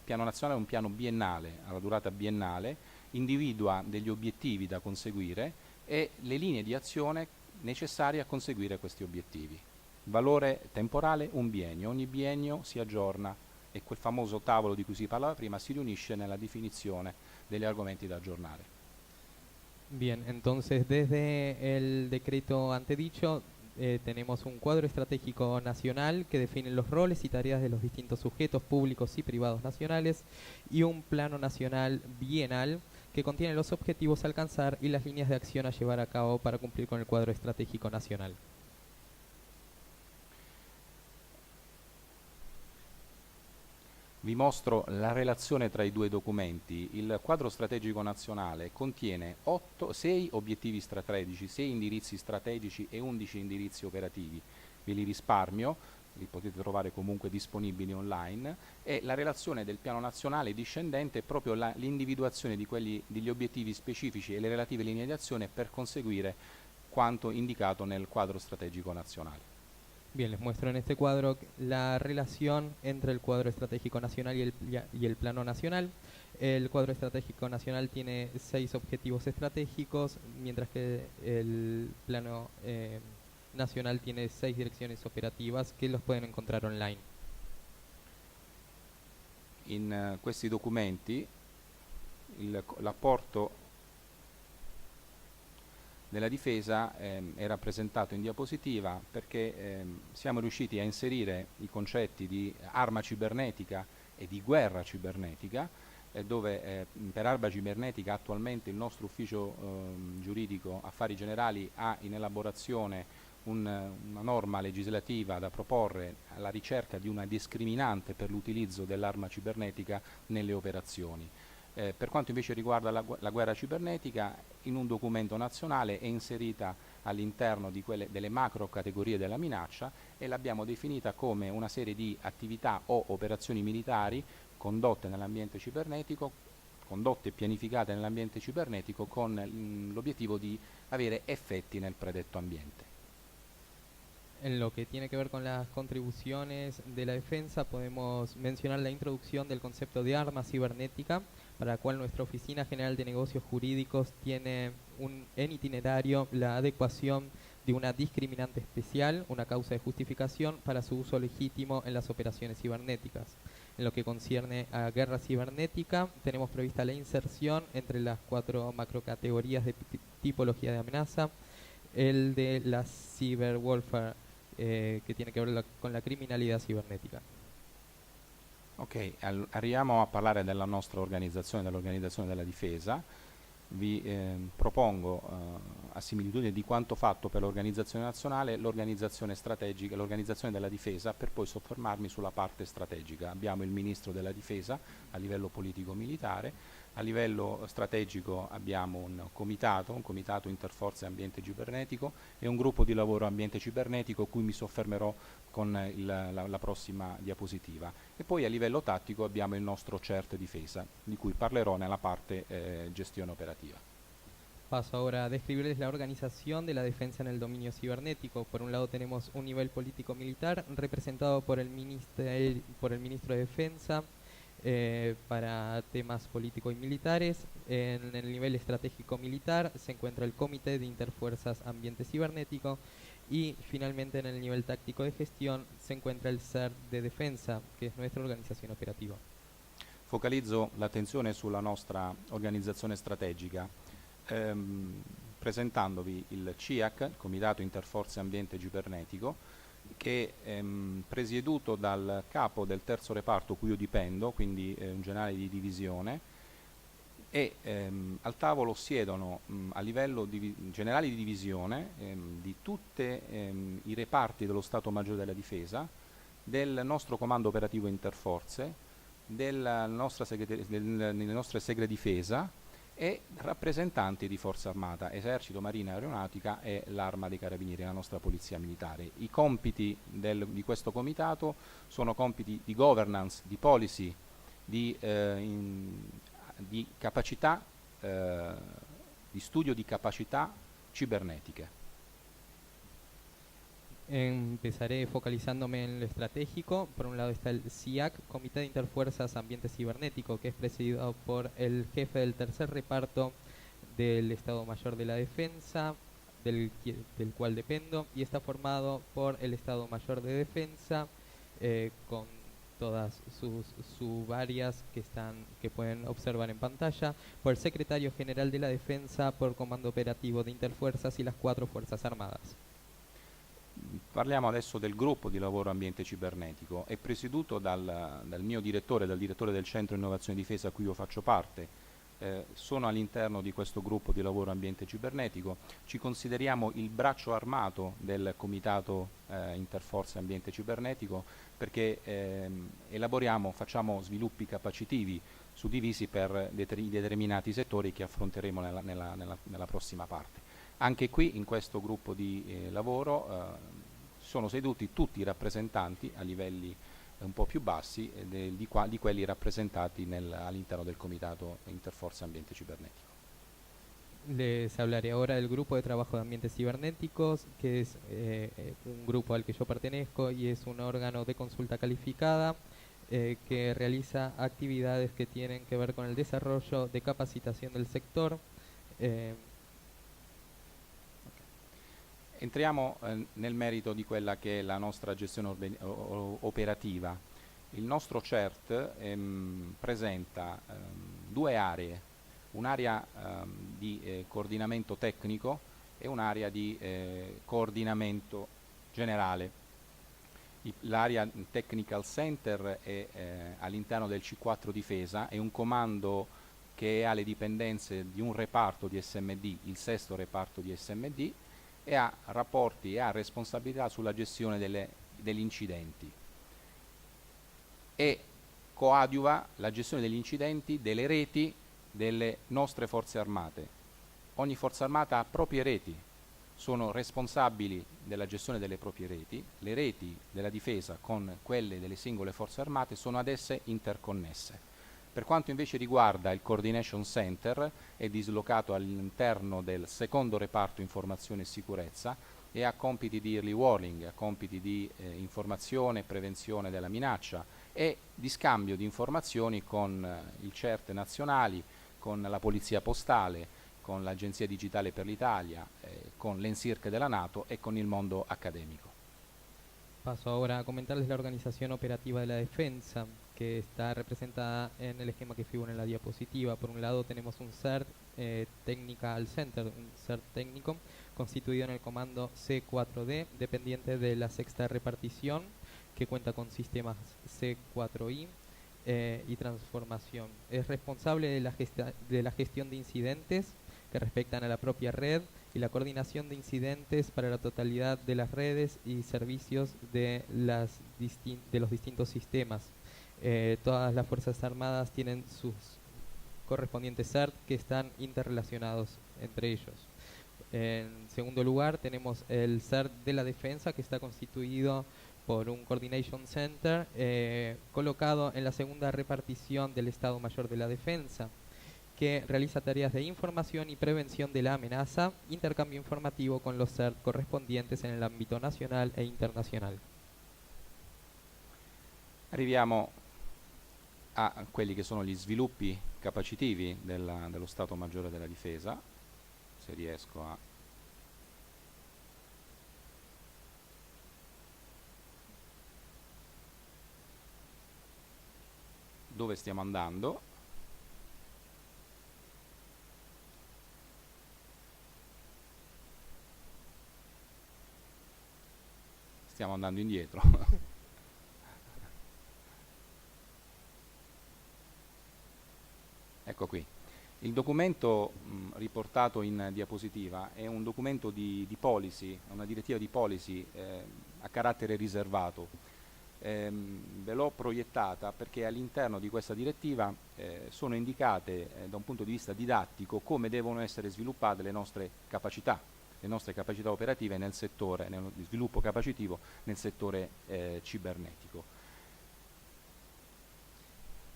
piano nazionale è un piano biennale, alla durata biennale, individua degli obiettivi da conseguire e le linee di azione necessarie a conseguire questi obiettivi. Valore temporale un biennio, ogni biennio si aggiorna e quel famoso tavolo di cui si parlava prima si riunisce nella definizione degli argomenti da aggiornare. Bien, entonces desde el decreto antedicho tenemos un cuadro estratégico nacional que define los roles y tareas de los distintos sujetos públicos y privados nacionales y un plano nacional bienal que contiene los objetivos a alcanzar y las líneas de acción a llevar a cabo para cumplir con el cuadro estratégico nacional. Vi mostro la relazione tra i due documenti. Il quadro strategico nazionale contiene 6 obiettivi strategici, 6 indirizzi strategici e 11 indirizzi operativi. Ve li risparmio, li potete trovare comunque disponibili online, e la relazione del piano nazionale discendente è proprio l'individuazione degli obiettivi specifici e le relative linee di azione per conseguire quanto indicato nel quadro strategico nazionale. Bien, les muestro en este cuadro la relación entre el cuadro estratégico nacional y el plano nacional. El cuadro estratégico nacional tiene 6 objetivos estratégicos, mientras que el plano nacional tiene 6 direcciones operativas que los pueden encontrar online. In questi documenti l'apporto della difesa è rappresentato in diapositiva perché siamo riusciti a inserire i concetti di arma cibernetica e di guerra cibernetica, dove per arma cibernetica attualmente il nostro ufficio giuridico affari generali ha in elaborazione una norma legislativa da proporre alla ricerca di una discriminante per l'utilizzo dell'arma cibernetica nelle operazioni. Per quanto invece riguarda la guerra cibernetica, in un documento nazionale è inserita all'interno delle macro categorie della minaccia e l'abbiamo definita come una serie di attività o operazioni militari condotte nell'ambiente cibernetico, condotte e pianificate nell'ambiente cibernetico con l'obiettivo di avere effetti nel predetto ambiente. En lo que tiene que ver con las contribuciones de la defensa, podemos mencionar la introducción del concepto de arma cibernética, para la cual nuestra Oficina General de Negocios Jurídicos tiene en itinerario la adecuación de una discriminante especial, una causa de justificación para su uso legítimo en las operaciones cibernéticas. En lo que concierne a guerra cibernética, tenemos prevista la inserción entre las 4 macrocategorías de tipología de amenaza, el de la cyberwarfare, che tiene che vedere con la criminalità cibernetica. Ok, arriviamo a parlare della nostra organizzazione, dell'organizzazione della difesa. Vi propongo, a similitudine di quanto fatto per l'organizzazione nazionale, l'organizzazione strategica, l'organizzazione della difesa, per poi soffermarmi sulla parte strategica. Abbiamo il ministro della difesa a livello politico-militare. A livello strategico abbiamo un comitato interforze ambiente cibernetico e un gruppo di lavoro ambiente cibernetico, cui mi soffermerò con la prossima diapositiva. E poi a livello tattico abbiamo il nostro CERT difesa, di cui parlerò nella parte gestione operativa. Paso ahora a describirles la organización de la defensa en el dominio cibernético. Por un lado tenemos un nivel político-militar representado por el ministro de Defensa, para temas políticos y militares. En el nivel estratégico militar se encuentra el Comité de Interfuerzas Ambiente Cibernético, y finalmente en el nivel táctico de gestión se encuentra el CERT de Defensa, che è nuestra organizzazione operativa. Focalizzo l'attenzione sulla nostra organizzazione strategica, presentandovi il CIAC, il Comitato Interforze Ambiente Cibernetico, che è presieduto dal capo del terzo reparto cui io dipendo, quindi un generale di divisione, e al tavolo siedono a livello generali di divisione di tutti i reparti dello Stato Maggiore della Difesa, del nostro comando operativo interforze, delle nostre segre difesa e rappresentanti di Forza Armata, Esercito, Marina, Aeronautica e l'Arma dei Carabinieri, la nostra Polizia Militare. I compiti di questo comitato sono compiti di governance, di policy, di capacità, di studio di capacità cibernetiche. Empezaré focalizándome en lo estratégico. Por un lado está el CIAC, Comité de Interfuerzas Ambiente Cibernético, que es presidido por el jefe del tercer reparto del Estado Mayor de la Defensa, del cual dependo, y está formado por el Estado Mayor de Defensa, con todas sus subáreas que pueden observar en pantalla, por el Secretario General de la Defensa, por Comando Operativo de Interfuerzas y las 4 Fuerzas Armadas. Parliamo adesso del gruppo di lavoro ambiente cibernetico. È presieduto dal mio direttore, dal direttore del Centro Innovazione e Difesa a cui io faccio parte. Sono all'interno di questo gruppo di lavoro ambiente cibernetico. Ci consideriamo il braccio armato del Comitato Interforze Ambiente Cibernetico, perché facciamo sviluppi capacitivi suddivisi per determinati settori che affronteremo nella prossima parte. Anche qui in questo gruppo di lavoro sono seduti tutti i rappresentanti a livelli un po' più bassi di quelli rappresentati all'interno del Comitato Interforze Ambiente Cibernetico. Les hablaré ahora del Grupo de Trabajo de Ambientes Cibernéticos, que es un grupo al que yo pertenezco y es un órgano de consulta calificada que realiza actividades que tienen que ver con el desarrollo de capacitación del sector. Entriamo nel merito di quella che è la nostra gestione operativa. Il nostro CERT presenta 2 aree, un'area di coordinamento tecnico e un'area di coordinamento generale. L'area Technical Center è all'interno del C4 Difesa, è un comando che ha le dipendenze di un reparto di SMD, il 6° reparto di SMD, e ha rapporti e ha responsabilità sulla gestione degli incidenti e coadiuva la gestione degli incidenti delle reti delle nostre forze armate. Ogni forza armata ha proprie reti, sono responsabili della gestione delle proprie reti, le reti della difesa con quelle delle singole forze armate sono ad esse interconnesse. Per quanto invece riguarda il Coordination Center, è dislocato all'interno del 2° reparto Informazione e Sicurezza, e ha compiti di early warning, ha compiti di informazione e prevenzione della minaccia e di scambio di informazioni con i CERT nazionali, con la Polizia Postale, con l'Agenzia Digitale per l'Italia, con l'ENSIRC della NATO e con il mondo accademico. Paso ahora a comentarles la organización operativa de la defensa, que está representada en el esquema que figura en la diapositiva. Por un lado tenemos un CERT Technical Center, un CERT técnico, constituido en el comando C4D, dependiente de la sexta repartición, que cuenta con sistemas C4I y transformación. Es responsable de la gestión de incidentes que respectan a la propia red y la coordinación de incidentes para la totalidad de las redes y servicios de los distintos sistemas. Todas las Fuerzas Armadas tienen sus correspondientes CERT que están interrelacionados entre ellos. En segundo lugar tenemos el CERT de la defensa, que está constituido por un Coordination Center colocado en la segunda repartición del Estado Mayor de la Defensa, que realiza tareas de información y prevención de la amenaza, intercambio informativo con los CERT correspondientes en el ámbito nacional e internazionale. Arriviamo a quelli che sono gli sviluppi capacitivi dello Stato Maggiore della Difesa, se riesco a... Dove stiamo andando? Stiamo andando indietro. Ecco qui. Il documento riportato in diapositiva è un documento di policy, una direttiva di policy a carattere riservato. Ve l'ho proiettata perché all'interno di questa direttiva sono indicate da un punto di vista didattico come devono essere sviluppate le nostre capacità operative nel settore, nello sviluppo capacitivo nel settore cibernetico.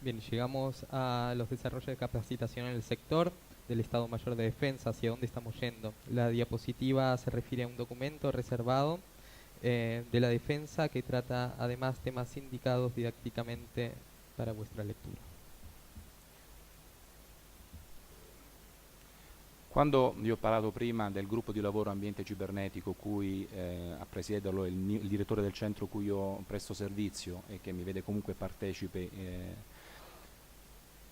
Bien, llegamos a los desarrollos de capacitación en el sector del Estado Mayor de Defensa, hacia dónde estamos yendo. La diapositiva se refiere a un documento reservado de la defensa que trata además temas indicados didácticamente para vuestra lectura. Quando vi ho parlato prima del gruppo di lavoro ambiente cibernetico cui a presiederlo il direttore del centro cui io presto servizio e che mi vede comunque partecipe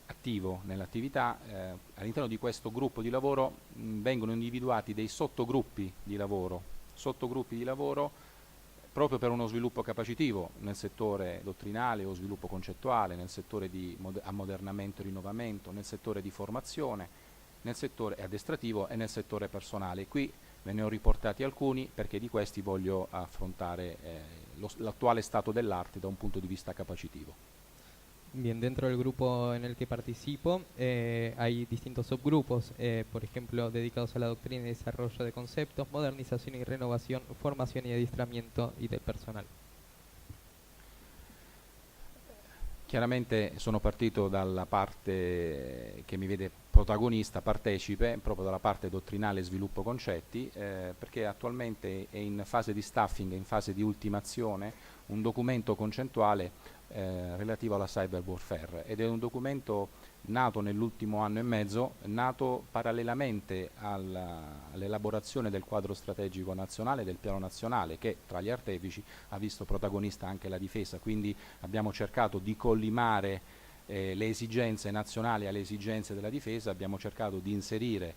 attivo nell'attività, all'interno di questo gruppo di lavoro vengono individuati dei sottogruppi di lavoro proprio per uno sviluppo capacitivo nel settore dottrinale o sviluppo concettuale, nel settore di ammodernamento e rinnovamento, nel settore di formazione, nel settore addestrativo e nel settore personale. Qui ve ne ho riportati alcuni perché di questi voglio affrontare l'attuale stato dell'arte da un punto di vista capacitivo. Bien, dentro del grupo en el que participo hay distintos subgrupos, por ejemplo, dedicados a la doctrina y desarrollo de conceptos, modernización y renovación, formación y adiestramiento y de personal. Chiaramente sono partito dalla parte che mi vede protagonista, partecipe, proprio dalla parte dottrinale e sviluppo concetti, perché attualmente è in fase di staffing, in fase di ultimazione, un documento concettuale relativo alla cyber warfare ed è un documento nato nell'ultimo anno e mezzo, nato parallelamente all'elaborazione del quadro strategico nazionale, del piano nazionale, che tra gli artefici ha visto protagonista anche la difesa, quindi abbiamo cercato di collimare le esigenze nazionali alle esigenze della difesa, abbiamo cercato di inserire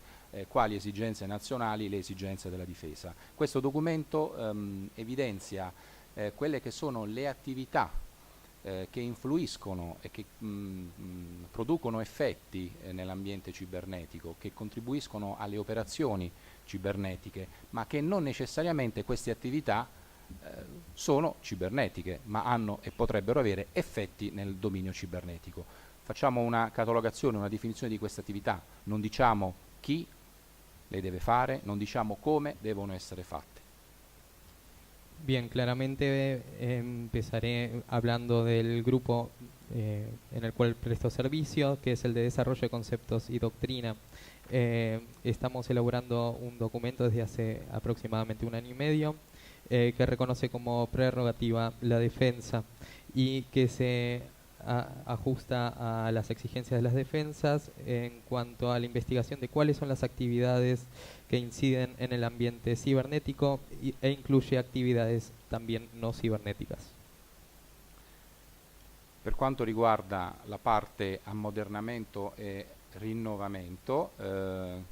quali esigenze nazionali le esigenze della difesa. Questo documento evidenzia quelle che sono le attività che influiscono e che producono effetti nell'ambiente cibernetico, che contribuiscono alle operazioni cibernetiche, ma che non necessariamente queste attività sono cibernetiche, ma hanno e potrebbero avere effetti nel dominio cibernetico. Facciamo una catalogazione, una definizione di queste attività, non diciamo chi le deve fare, non diciamo come devono essere fatte. Bien, claramente empezaré hablando del grupo en el cual presto servicio, que es el de desarrollo de conceptos y doctrina. Estamos elaborando un documento desde hace aproximadamente 1 año y medio que reconoce como prerrogativa la defensa y que se ajusta a las exigencias de las defensas en cuanto a la investigación de cuáles son las actividades que inciden en el ambiente cibernético e incluye actividades también no cibernéticas. Per quanto riguarda la parte ammodernamento e rinnovamento,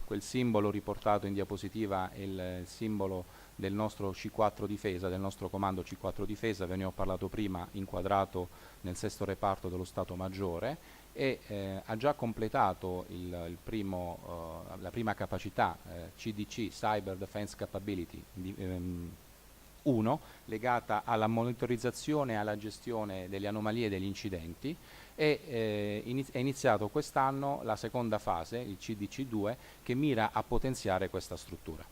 quel simbolo riportato in diapositiva è il simbolo del nostro C4 difesa, del nostro comando C4 difesa, ve ne ho parlato prima, inquadrato nel 6° reparto dello Stato Maggiore, e ha già completato la prima capacità CDC, Cyber Defense Capability 1, legata alla monitorizzazione e alla gestione delle anomalie e degli incidenti, e è iniziato quest'anno la seconda fase, il CDC2, che mira a potenziare questa struttura.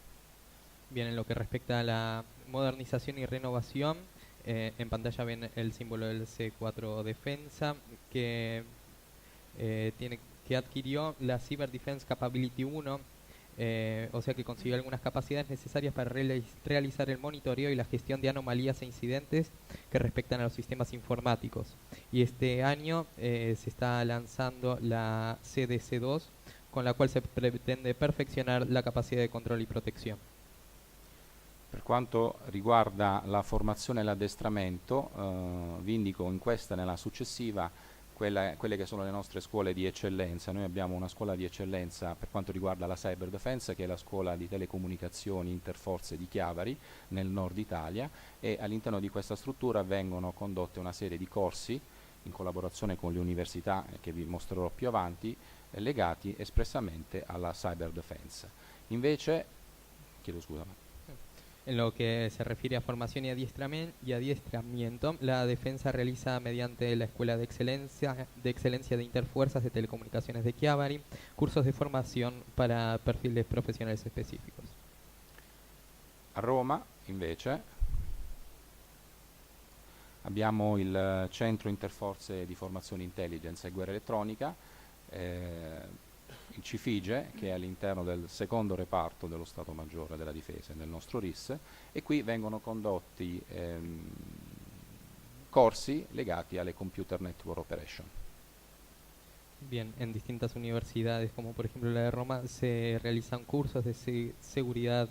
Bien, en lo que respecta a la modernización y renovación, en pantalla ven el símbolo del C4 Defensa que adquirió la Cyber Defense Capability 1, o sea que consiguió algunas capacidades necesarias para realizar el monitoreo y la gestión de anomalías e incidentes que respectan a los sistemas informáticos. Y este año se está lanzando la CDC2, con la cual se pretende perfeccionar la capacidad de control y protección. Per quanto riguarda la formazione e l'addestramento, vi indico in questa e nella successiva quelle che sono le nostre scuole di eccellenza. Noi abbiamo una scuola di eccellenza per quanto riguarda la cyber defense, che è la scuola di telecomunicazioni interforze di Chiavari nel nord Italia, e all'interno di questa struttura vengono condotte una serie di corsi in collaborazione con le università che vi mostrerò più avanti, legati espressamente alla cyber defense. Invece, chiedo scusa. En lo que se refiere a formación y adiestramiento, la defensa realiza mediante la Escuela de Excelencia de Interfuerzas de Telecomunicaciones de Chiavari cursos de formación para perfiles profesionales específicos. A Roma, invece, abbiamo il Centro Interforze di Formazione Intelligence e Guerra Elettronica, il CIFIGE, che è all'interno del 2° reparto dello Stato Maggiore della Difesa, del nostro RIS, e qui vengono condotti corsi legati alle Computer Network Operation. Bien, en distintas universidades, como por ejemplo la de Roma, se realizan cursos de seguridad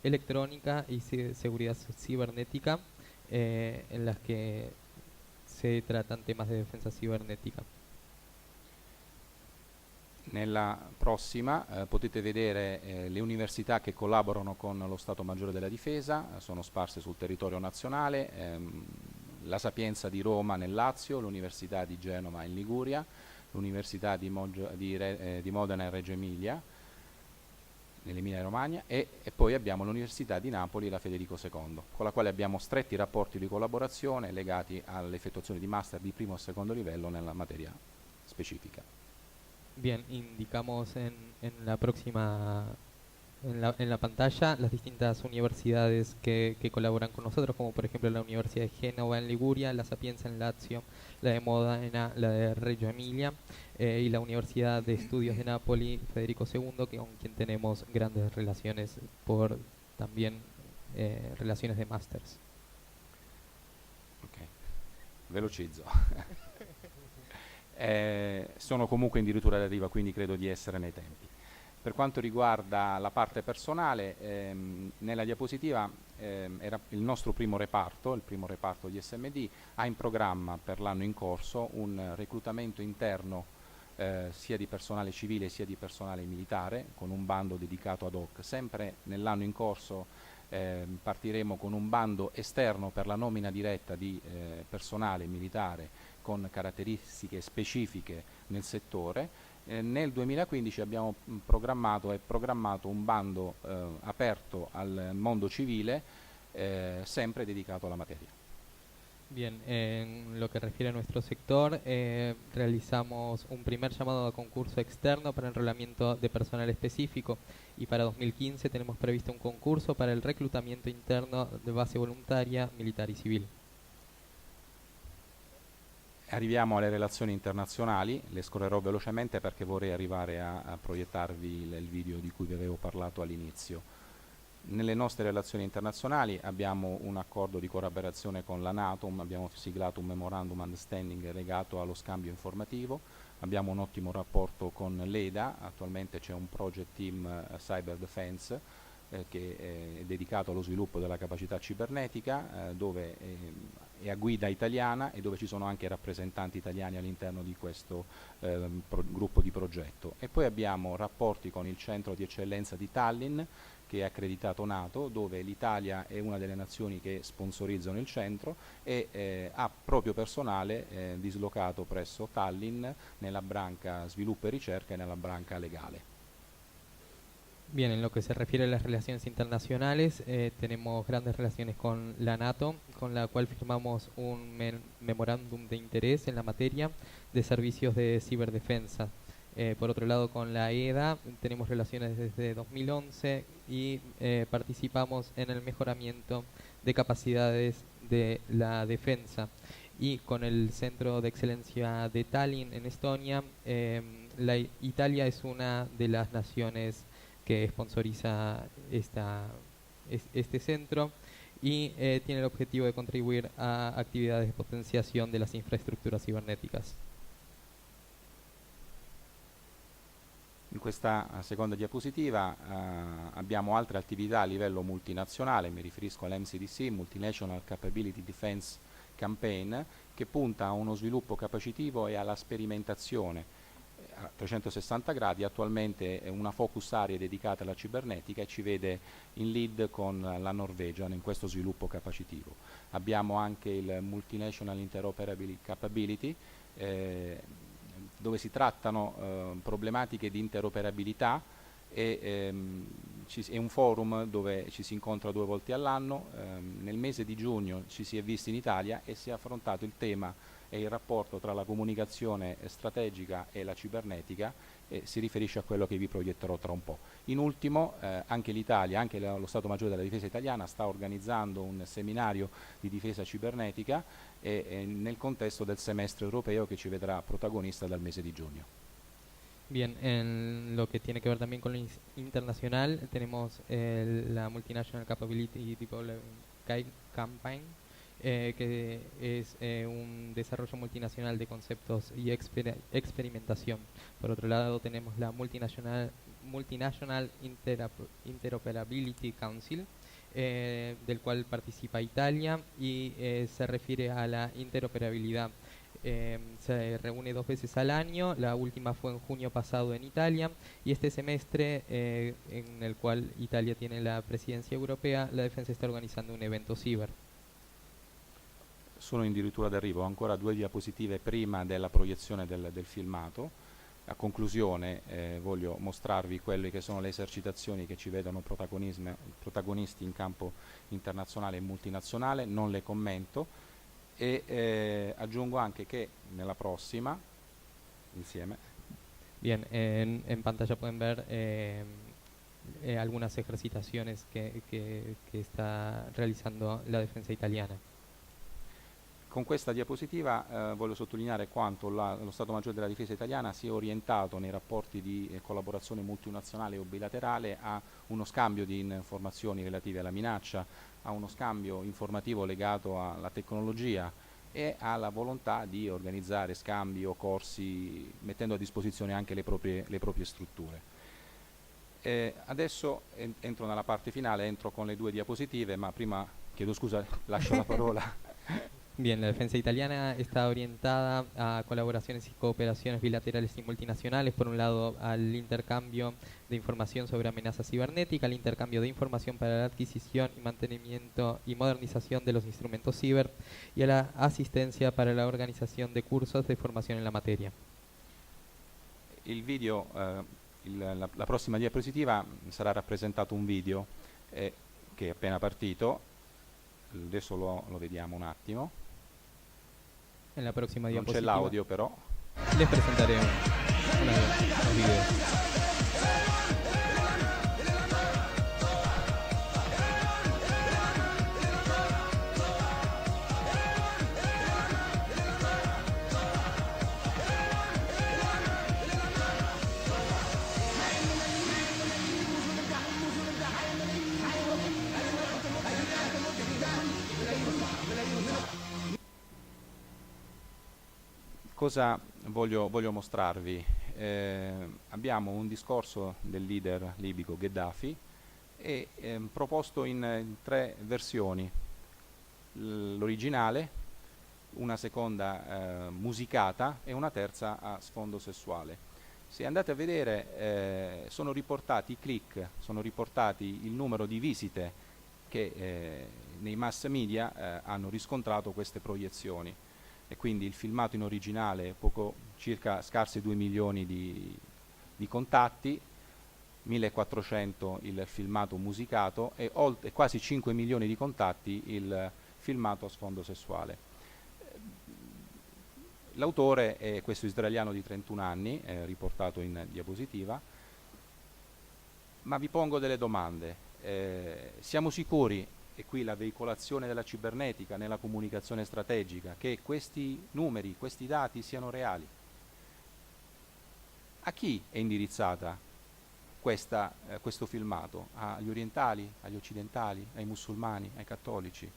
electrónica y seguridad cibernética, en las que se tratan temas de defensa cibernética. Nella prossima potete vedere le università che collaborano con lo Stato Maggiore della Difesa, sono sparse sul territorio nazionale, la Sapienza di Roma nel Lazio, l'Università di Genova in Liguria, l'Università di Modena e Reggio Emilia, nell'Emilia Romagna, e poi abbiamo l'Università di Napoli e la Federico II, con la quale abbiamo stretti rapporti di collaborazione legati all'effettuazione di master di primo e secondo livello nella materia specifica. Bien, indicamos en la próxima, en la pantalla las distintas universidades que colaboran con nosotros, como por ejemplo la Universidad de Génova en Liguria, la Sapienza en Lazio, la de Modena, la de Reggio Emilia y la Universidad de Estudios de Napoli, Federico II, con quien tenemos grandes relaciones por también relaciones de másters. Ok, velocizzo. Sono comunque addirittura d'arrivo, quindi credo di essere nei tempi. Per quanto riguarda la parte personale, nella diapositiva era il nostro primo reparto, il primo reparto di SMD, ha in programma per l'anno in corso un reclutamento interno sia di personale civile sia di personale militare, con un bando dedicato ad hoc. Sempre nell'anno in corso partiremo con un bando esterno per la nomina diretta di personale militare con caratteristiche specifiche nel settore. Nel 2015 abbiamo programmato un bando aperto al mondo civile, sempre dedicato alla materia. Bien, en lo que refiere a nuestro sector, realizamos un primer llamado a concurso externo para enrolamiento de personal específico y para 2015 tenemos previsto un concurso para el reclutamiento interno de base voluntaria, militar y civil. Arriviamo alle relazioni internazionali, le scorrerò velocemente perché vorrei arrivare a proiettarvi il video di cui vi avevo parlato all'inizio. Nelle nostre relazioni internazionali abbiamo un accordo di collaborazione con la NATO, abbiamo siglato un memorandum understanding legato allo scambio informativo, abbiamo un ottimo rapporto con l'EDA, attualmente c'è un project team Cyber Defense che è dedicato allo sviluppo della capacità cibernetica, dove è a guida italiana e dove ci sono anche rappresentanti italiani all'interno di questo gruppo di progetto. E poi abbiamo rapporti con il centro di eccellenza di Tallinn, che è accreditato NATO, dove l'Italia è una delle nazioni che sponsorizzano il centro e ha proprio personale dislocato presso Tallinn nella branca sviluppo e ricerca e nella branca legale. Bien, en lo que se refiere a las relaciones internacionales, tenemos grandes relaciones con la NATO, con la cual firmamos un memorándum de interés en la materia de servicios de ciberdefensa. Por otro lado, con la EDA tenemos relaciones desde 2011 y participamos en el mejoramiento de capacidades de la defensa. Y con el Centro de Excelencia de Tallinn en Estonia, Italia es una de las naciones que sponsoriza este centro y tiene el objetivo de contribuir a actividades de potenciación de las infraestructuras cibernéticas. In questa seconda diapositiva abbiamo altre attività a livello multinazionale, mi riferisco all'MCDC, Multinational Capability Defense Campaign, che punta a uno sviluppo capacitivo e alla sperimentazione a 360 gradi. Attualmente è una focus area dedicata alla cibernetica e ci vede in lead con la Norvegia in questo sviluppo capacitivo. Abbiamo anche il Multinational Interoperability Capability, dove si trattano problematiche di interoperabilità e è un forum dove ci si incontra 2 volte all'anno. Nel mese di giugno ci si è visti in Italia e si è affrontato il tema e il rapporto tra la comunicazione strategica e la cibernetica e si riferisce a quello che vi proietterò tra un po'. In ultimo anche l'Italia, anche lo Stato Maggiore della Difesa Italiana sta organizzando un seminario di difesa cibernetica nel contesto del semestre europeo che ci vedrà protagonista dal mese di giugno. Bien, en lo que tiene que ver también con lo internacional, tenemos la Multinational Capability Development Campaign, que es un desarrollo multinacional de conceptos y experimentación. Por otro lado, tenemos la Multinational Interoperability Council, del cual participa Italia y se refiere a la interoperabilidad. Se reúne 2 veces al año, la última fue en junio pasado en Italia y este semestre en el cual Italia tiene la presidencia europea, la defensa está organizando un evento ciber. Sono addirittura d'arrivo, ho ancora 2 diapositive prima della proiezione del filmato. A conclusione voglio mostrarvi quelle che sono le esercitazioni che ci vedono protagonisti in campo internazionale e multinazionale, non le commento e aggiungo anche che nella prossima, insieme. Bien, en pantalla pueden ver algunas ejercitaciones que está realizando la defensa italiana. Con questa diapositiva voglio sottolineare quanto lo Stato Maggiore della Difesa Italiana sia orientato nei rapporti di collaborazione multinazionale o bilaterale a uno scambio di informazioni relative alla minaccia, a uno scambio informativo legato alla tecnologia e alla volontà di organizzare scambi o corsi mettendo a disposizione anche le proprie strutture. Adesso entro nella parte finale, entro con le 2 diapositive, ma prima chiedo scusa, lascio la parola. Bien, la defensa italiana está orientada a colaboraciones y cooperaciones bilaterales y multinacionales, por un lado al intercambio de información sobre amenazas cibernéticas, al intercambio de información para la adquisición y mantenimiento y modernización de los instrumentos ciber y a la asistencia para la organización de cursos de formación en la materia. Il video, la prossima diapositiva sarà rappresentato un video che è appena partito, adesso lo vediamo un attimo. En la próxima Non diapositiva c'è l'audio però. les presentaré unos videos. Cosa voglio mostrarvi? Abbiamo un discorso del leader libico Gheddafi e proposto in 3 versioni: l'originale, una seconda musicata e una terza a sfondo sessuale. Se andate a vedere sono riportati i click, sono riportati il numero di visite che nei mass media hanno riscontrato queste proiezioni, e quindi il filmato in originale circa scarsi 2 milioni di contatti, 1400 il filmato musicato e quasi 5 milioni di contatti il filmato a sfondo sessuale. L'autore è questo israeliano di 31 anni, riportato in diapositiva, ma vi pongo delle domande. Siamo sicuri, e qui la veicolazione della cibernetica nella comunicazione strategica, che questi numeri, questi dati siano reali? A chi è indirizzata questo filmato? Agli orientali, agli occidentali, ai musulmani, ai cattolici?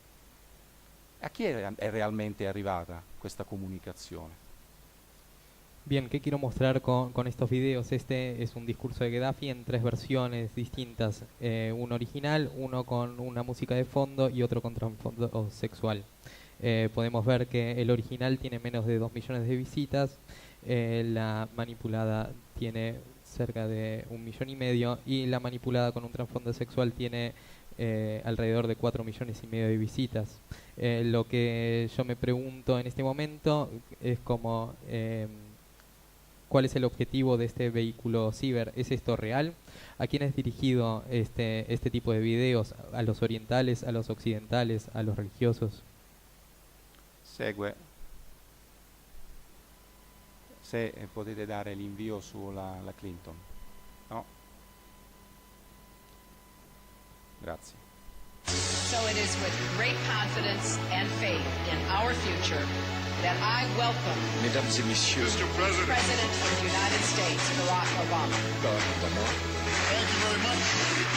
A chi è realmente arrivata questa comunicazione? Bien, ¿qué quiero mostrar con estos videos? Este es un discurso de Gheddafi en 3 versiones distintas. Uno original, uno con una música de fondo y otro con trasfondo sexual. Podemos ver que el original tiene menos de 2 millones de visitas, la manipulada tiene cerca de 1,5 millones y la manipulada con un trasfondo sexual tiene alrededor de 4,5 millones de visitas. Lo que yo me pregunto en este momento es como... ¿cuál es el objetivo de este vehículo ciber? ¿Es esto real? ¿A quién es dirigido este tipo de videos? ¿A los orientales, a los occidentales, a los religiosos? Segue. Se potete dare l'invio sulla Clinton. No? Grazie. So it is with great confidence and faith in our future that I welcome Mesdames et Messieurs, the President of the United States, Barack Obama. Thank you very much.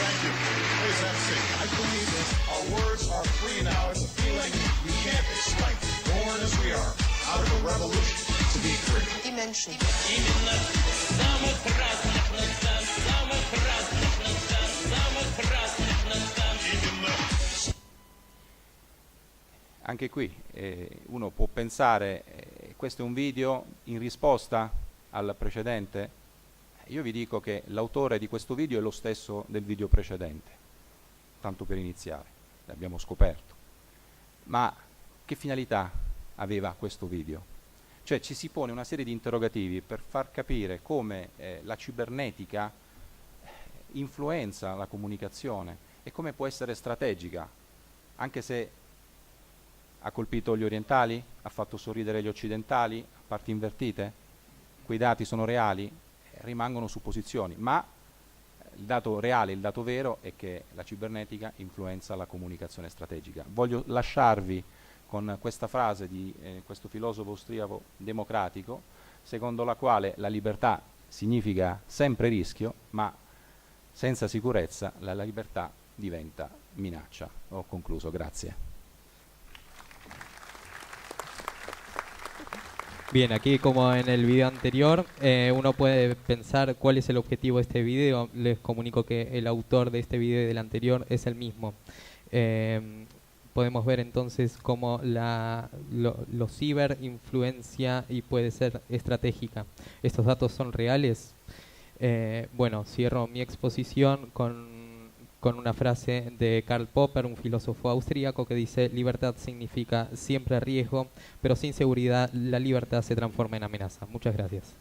Thank you. Please have a seat. I believe our words are free now. It's a feeling we can't explain. Born as we are, out of a revolution, to be free. Dimension. Anche qui uno può pensare, questo è un video in risposta al precedente. Io vi dico che l'autore di questo video è lo stesso del video precedente, tanto per iniziare, l'abbiamo scoperto. Ma che finalità aveva questo video? Cioè ci si pone una serie di interrogativi per far capire come la cibernetica influenza la comunicazione e come può essere strategica, anche se ha colpito gli orientali, ha fatto sorridere gli occidentali, a parti invertite. Quei dati sono reali, rimangono supposizioni, ma il dato reale, il dato vero è che la cibernetica influenza la comunicazione strategica. Voglio lasciarvi con questa frase di questo filosofo austriaco democratico, secondo la quale la libertà significa sempre rischio, ma senza sicurezza la libertà diventa minaccia. Ho concluso, grazie. Bien, aquí como en el video anterior, uno puede pensar cuál es el objetivo de este video. Les comunico que el autor de este video y del anterior es el mismo. Podemos ver entonces cómo lo ciber influencia y puede ser estratégica. ¿Estos datos son reales? Bueno, cierro mi exposición con una frase de Karl Popper, un filósofo austríaco, que dice: libertad significa siempre riesgo, pero sin seguridad la libertad se transforma en amenaza. Muchas gracias.